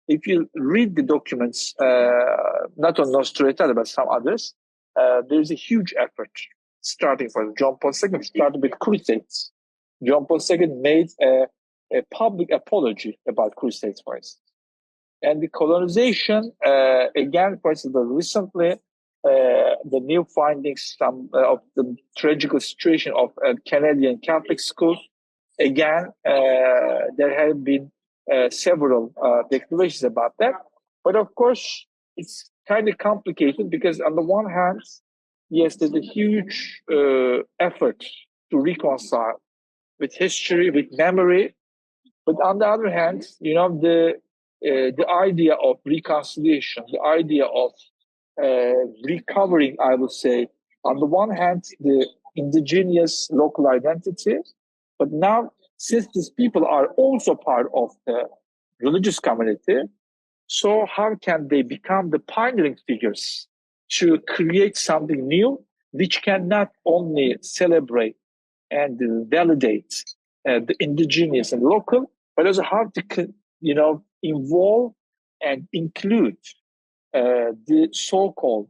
If you read the documents, not on Nostra Aetate, but some others, there's a huge effort starting from John Paul II, started with crusades. John Paul II made a public apology about crusades, for instance. And the colonization, again, for instance, recently, the new findings of the tragic situation of Canadian Catholic schools, again, there have been several declarations about that. But of course, it's kind of complicated because on the one hand, yes, there's a huge effort to reconcile with history, with memory. But on the other hand, the idea of reconciliation, the idea of recovering, I would say, on the one hand, the indigenous local identity, but now, since these people are also part of the religious community, so how can they become the pioneering figures to create something new, which can not only celebrate and validate the indigenous and local, but also how to, involve and include the so-called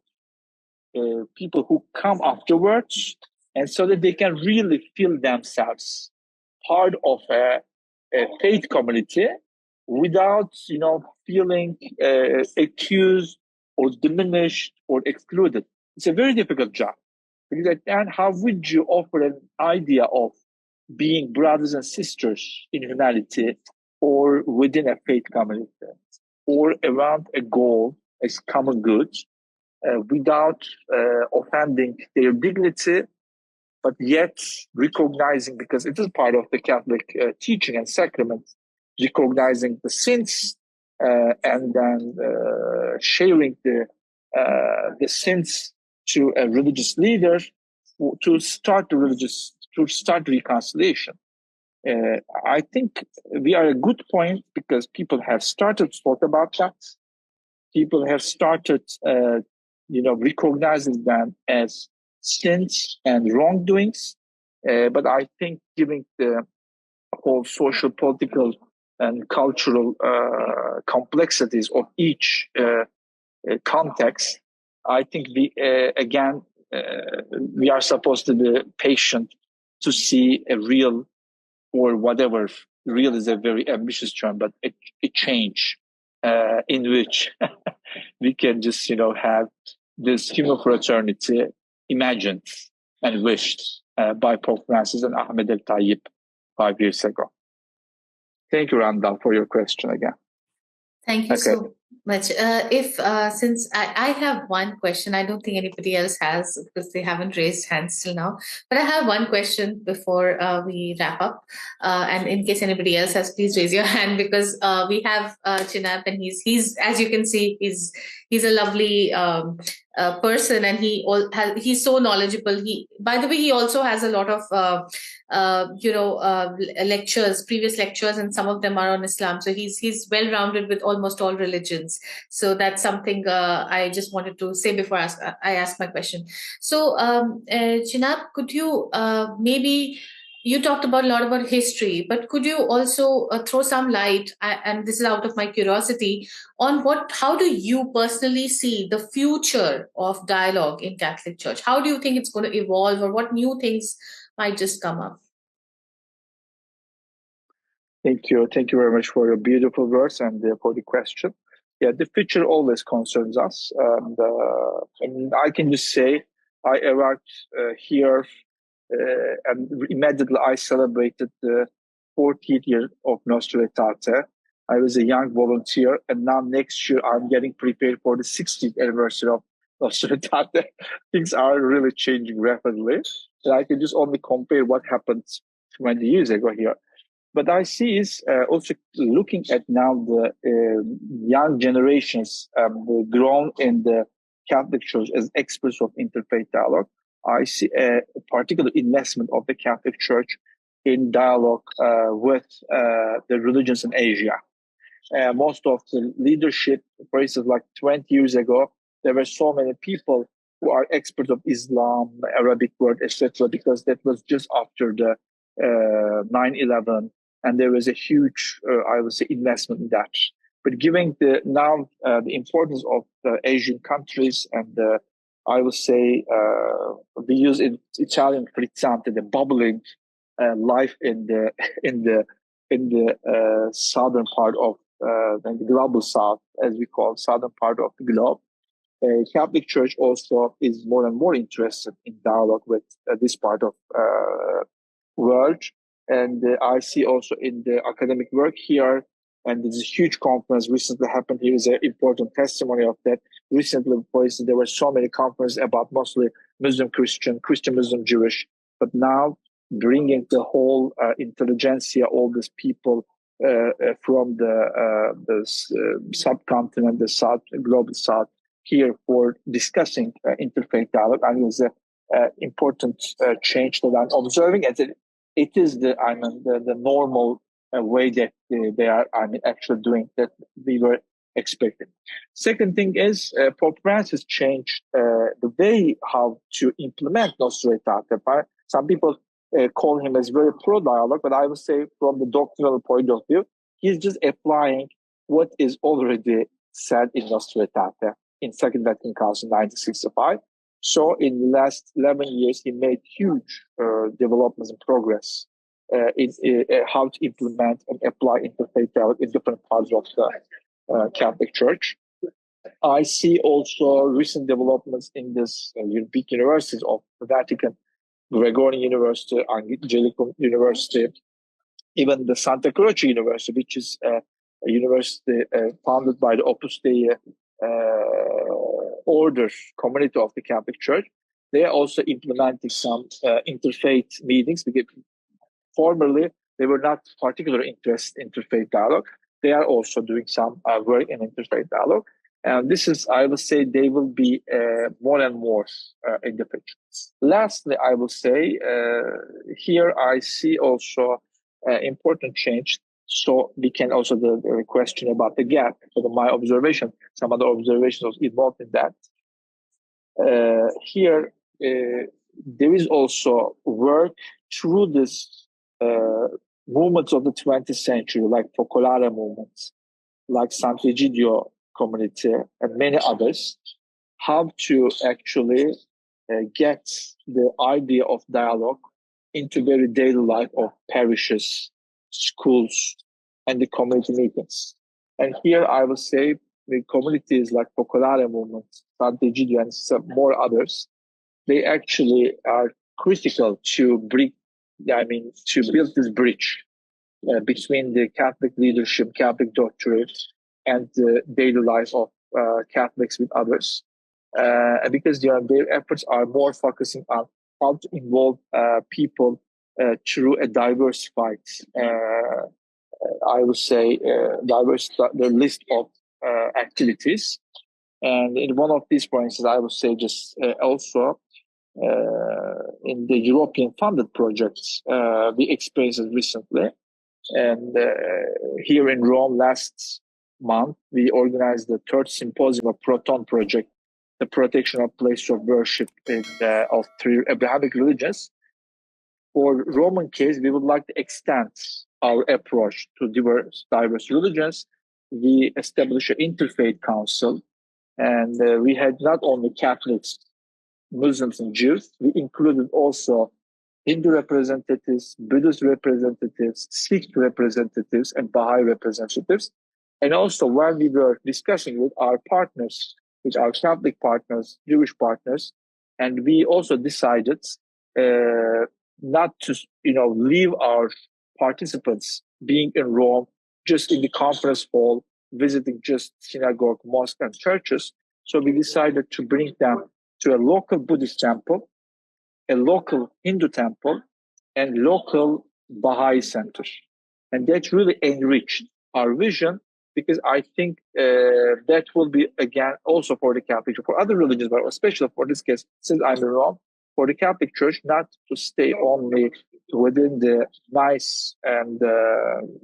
people who come afterwards, and so that they can really feel themselves part of a faith community without, feeling accused or diminished or excluded. It's a very difficult job. Because and how would you offer an idea of being brothers and sisters in humanity, or within a faith community, or around a goal, a common good, without offending their dignity, but yet recognizing, because it is part of the Catholic teaching and sacrament, recognizing the sins and then sharing the sins to a religious leader to start reconciliation. I think we are at a good point because people have started to talk about that. People have started, recognizing them as sins and wrongdoings. But I think given the whole social, political, and cultural complexities of each context, I think we are supposed to be patient to see a real, or whatever, real is a very ambitious term, but a change in which we can just, have this human fraternity imagined and wished by Pope Francis and Ahmed El-Tayyip 5 years ago. Thank you, Randall, for your question again. Thank you so much. Since I have one question, I don't think anybody else has because they haven't raised hands till now. But I have one question before we wrap up. And in case anybody else has, please raise your hand because we have Cenap, and he's as you can see, he's a lovely person, and he's so knowledgeable. By the way, he also has a lot of previous lectures, and some of them are on Islam. So he's well-rounded with almost all religions. So that's something I just wanted to say before I ask my question. So Cenap, could you maybe, you talked a lot about history, but could you also throw some light, and this is out of my curiosity, on how do you personally see the future of dialogue in Catholic Church? How do you think it's going to evolve, or what new things might just come up? Thank you. Thank you very much for your beautiful words and for the question. Yeah, the future always concerns us. And I can just say I arrived here and immediately I celebrated the 40th year of Nostra Aetate. I was a young volunteer, and now next year I'm getting prepared for the 60th anniversary of Nostra Aetate, things are really changing rapidly. And I can just only compare what happened 20 years ago here. But I see is also looking at now the young generations grown in the Catholic Church as experts of interfaith dialogue. I see a particular investment of the Catholic Church in dialogue with the religions in Asia. Most of the leadership, for instance, like 20 years ago, there were so many people who are experts of Islam, Arabic word, etc., because that was just after the 9/11, and there was a huge, I would say, investment in that. But given the now the importance of the Asian countries, and I would say we use in Italian frizzante, the bubbling life in the southern part of the global south, as we call southern part of the globe. Catholic Church also is more and more interested in dialogue with this part of world. And I see also in the academic work here, and there's a huge conference recently happened here is an important testimony of that. Recently, for instance, there were so many conferences about mostly Muslim Christian, Christian Muslim Jewish, but now bringing the whole intelligentsia, all these people from the subcontinent, the South, global South, here for discussing interfaith dialogue. I think it's an important change that I'm observing, as it is the normal way that they are actually doing that we were expecting. Second thing is Pope Francis changed the way how to implement Nostra Aetate. Some people call him as very pro-dialogue, but I would say from the doctrinal point of view, he's just applying what is already said in Nostra Aetate in Second Vatican Council in 1965. So in the last 11 years, he made huge developments and progress in how to implement and apply interfaith dialogue in different parts of the Catholic Church. I see also recent developments in this big universities of the Vatican, Gregorian University, Angelical University, even the Santa Croce University, which is a university founded by the Opus Dei order community of the Catholic Church. They are also implementing some interfaith meetings, because formerly they were not particularly interested in interfaith dialogue. They are also doing some work in interfaith dialogue. And this is, I would say, they will be more and more in the picture. Lastly, I will say, here I see also important change. So we can also the question about the gap. So my observation, some other observations involved in that. Here, there is also work through this movements of the 20th century, like Focolare movements, like Sant'Egidio community, and many others, how to actually get the idea of dialogue into very daily life of parishes, schools, and the community meetings. And here I will say the communities like Focolare movement, Sant'Egidio, and some more others, they actually are critical to bring, to build this bridge between the Catholic leadership, Catholic doctorate, and the daily life of Catholics with others. Because their efforts are more focusing on how to involve people through a diversified, I would say, the list of activities. And in one of these points, I would say just also in the European funded projects, we experienced it recently. And here in Rome last month, we organized the third symposium of Proton Project, the protection of places of worship of three Abrahamic religions. For Roman case, we would like to extend our approach to diverse religions. We established an interfaith council, and we had not only Catholics, Muslims, and Jews. We included also Hindu representatives, Buddhist representatives, Sikh representatives, and Baha'i representatives. And also when we were discussing with our partners, with our Catholic partners, Jewish partners, and we also decided not to, leave our participants being in Rome just in the conference hall, visiting just synagogue, mosque, and churches. So we decided to bring them to a local Buddhist temple, a local Hindu temple, and local Baha'i center. And that really enriched our vision, because I think that will be, again, also for the Catholic Church, for other religions, but especially for this case, since I'm in Rome, for the Catholic Church not to stay only within the nice and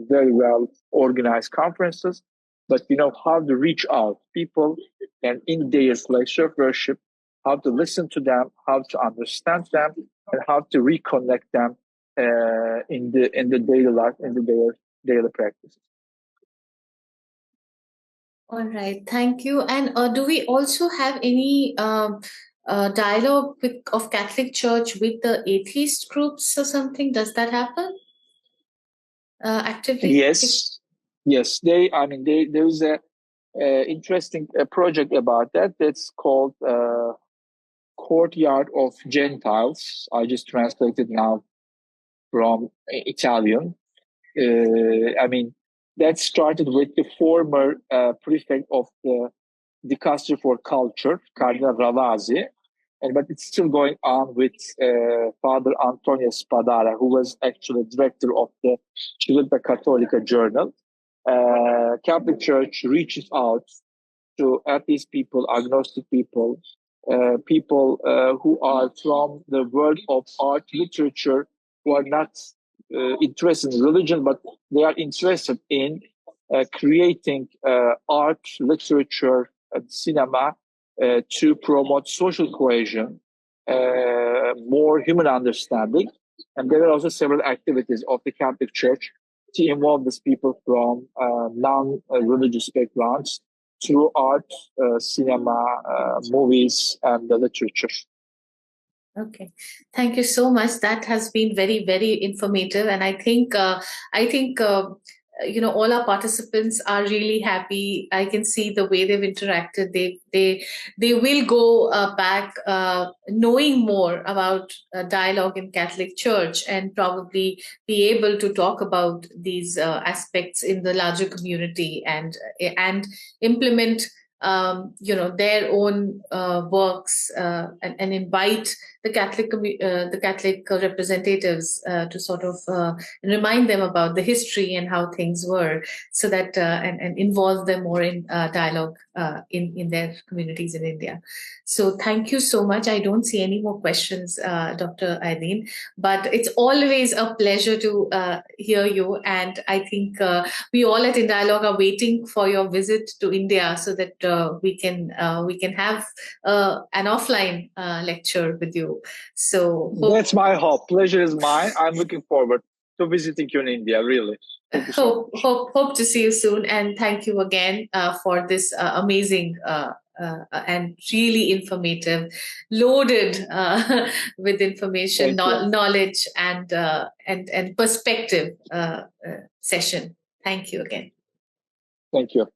very well organized conferences, but how to reach out people, and in their place of worship, how to listen to them, how to understand them, and how to reconnect them in the daily life, in their daily practices. All right, thank you. And do we also have any dialogue of Catholic Church with the atheist groups or something? Does that happen actively? Yes. There's a interesting project about that. That's called Courtyard of Gentiles. I just translated now from Italian. That started with the former prefect of the Dicastery for Culture, Cardinal Ravasi, but it's still going on with Father Antonio Spadara, who was actually director of the Civiltà Cattolica Journal. Catholic Church reaches out to atheist people, agnostic people, people who are from the world of art, literature, who are not interested in religion, but they are interested in creating art, literature, and cinema to promote social cohesion, more human understanding. And there are also several activities of the Catholic Church to involve these people from non-religious backgrounds through art, cinema, movies, and literature. Okay, thank you so much. That has been very, very informative, and I think all our participants are really happy. I can see the way they've interacted. They will go back knowing more about dialogue in Catholic Church, and probably be able to talk about these aspects in the larger community, and implement their own works, and invite the Catholic representatives to sort of remind them about the history and how things were, so that and involve them more in dialogue in their communities in India. So thank you so much. I don't see any more questions, Dr. Aydin, but it's always a pleasure to hear you. And I think we all at In Dialogue are waiting for your visit to India, so that we can have an offline lecture with you. So that's my hope. Pleasure is mine. I'm looking forward to visiting you in India. Really. Hope to see you soon, and thank you again for this amazing and really informative, loaded with information, knowledge, and perspective session. Thank you again. Thank you.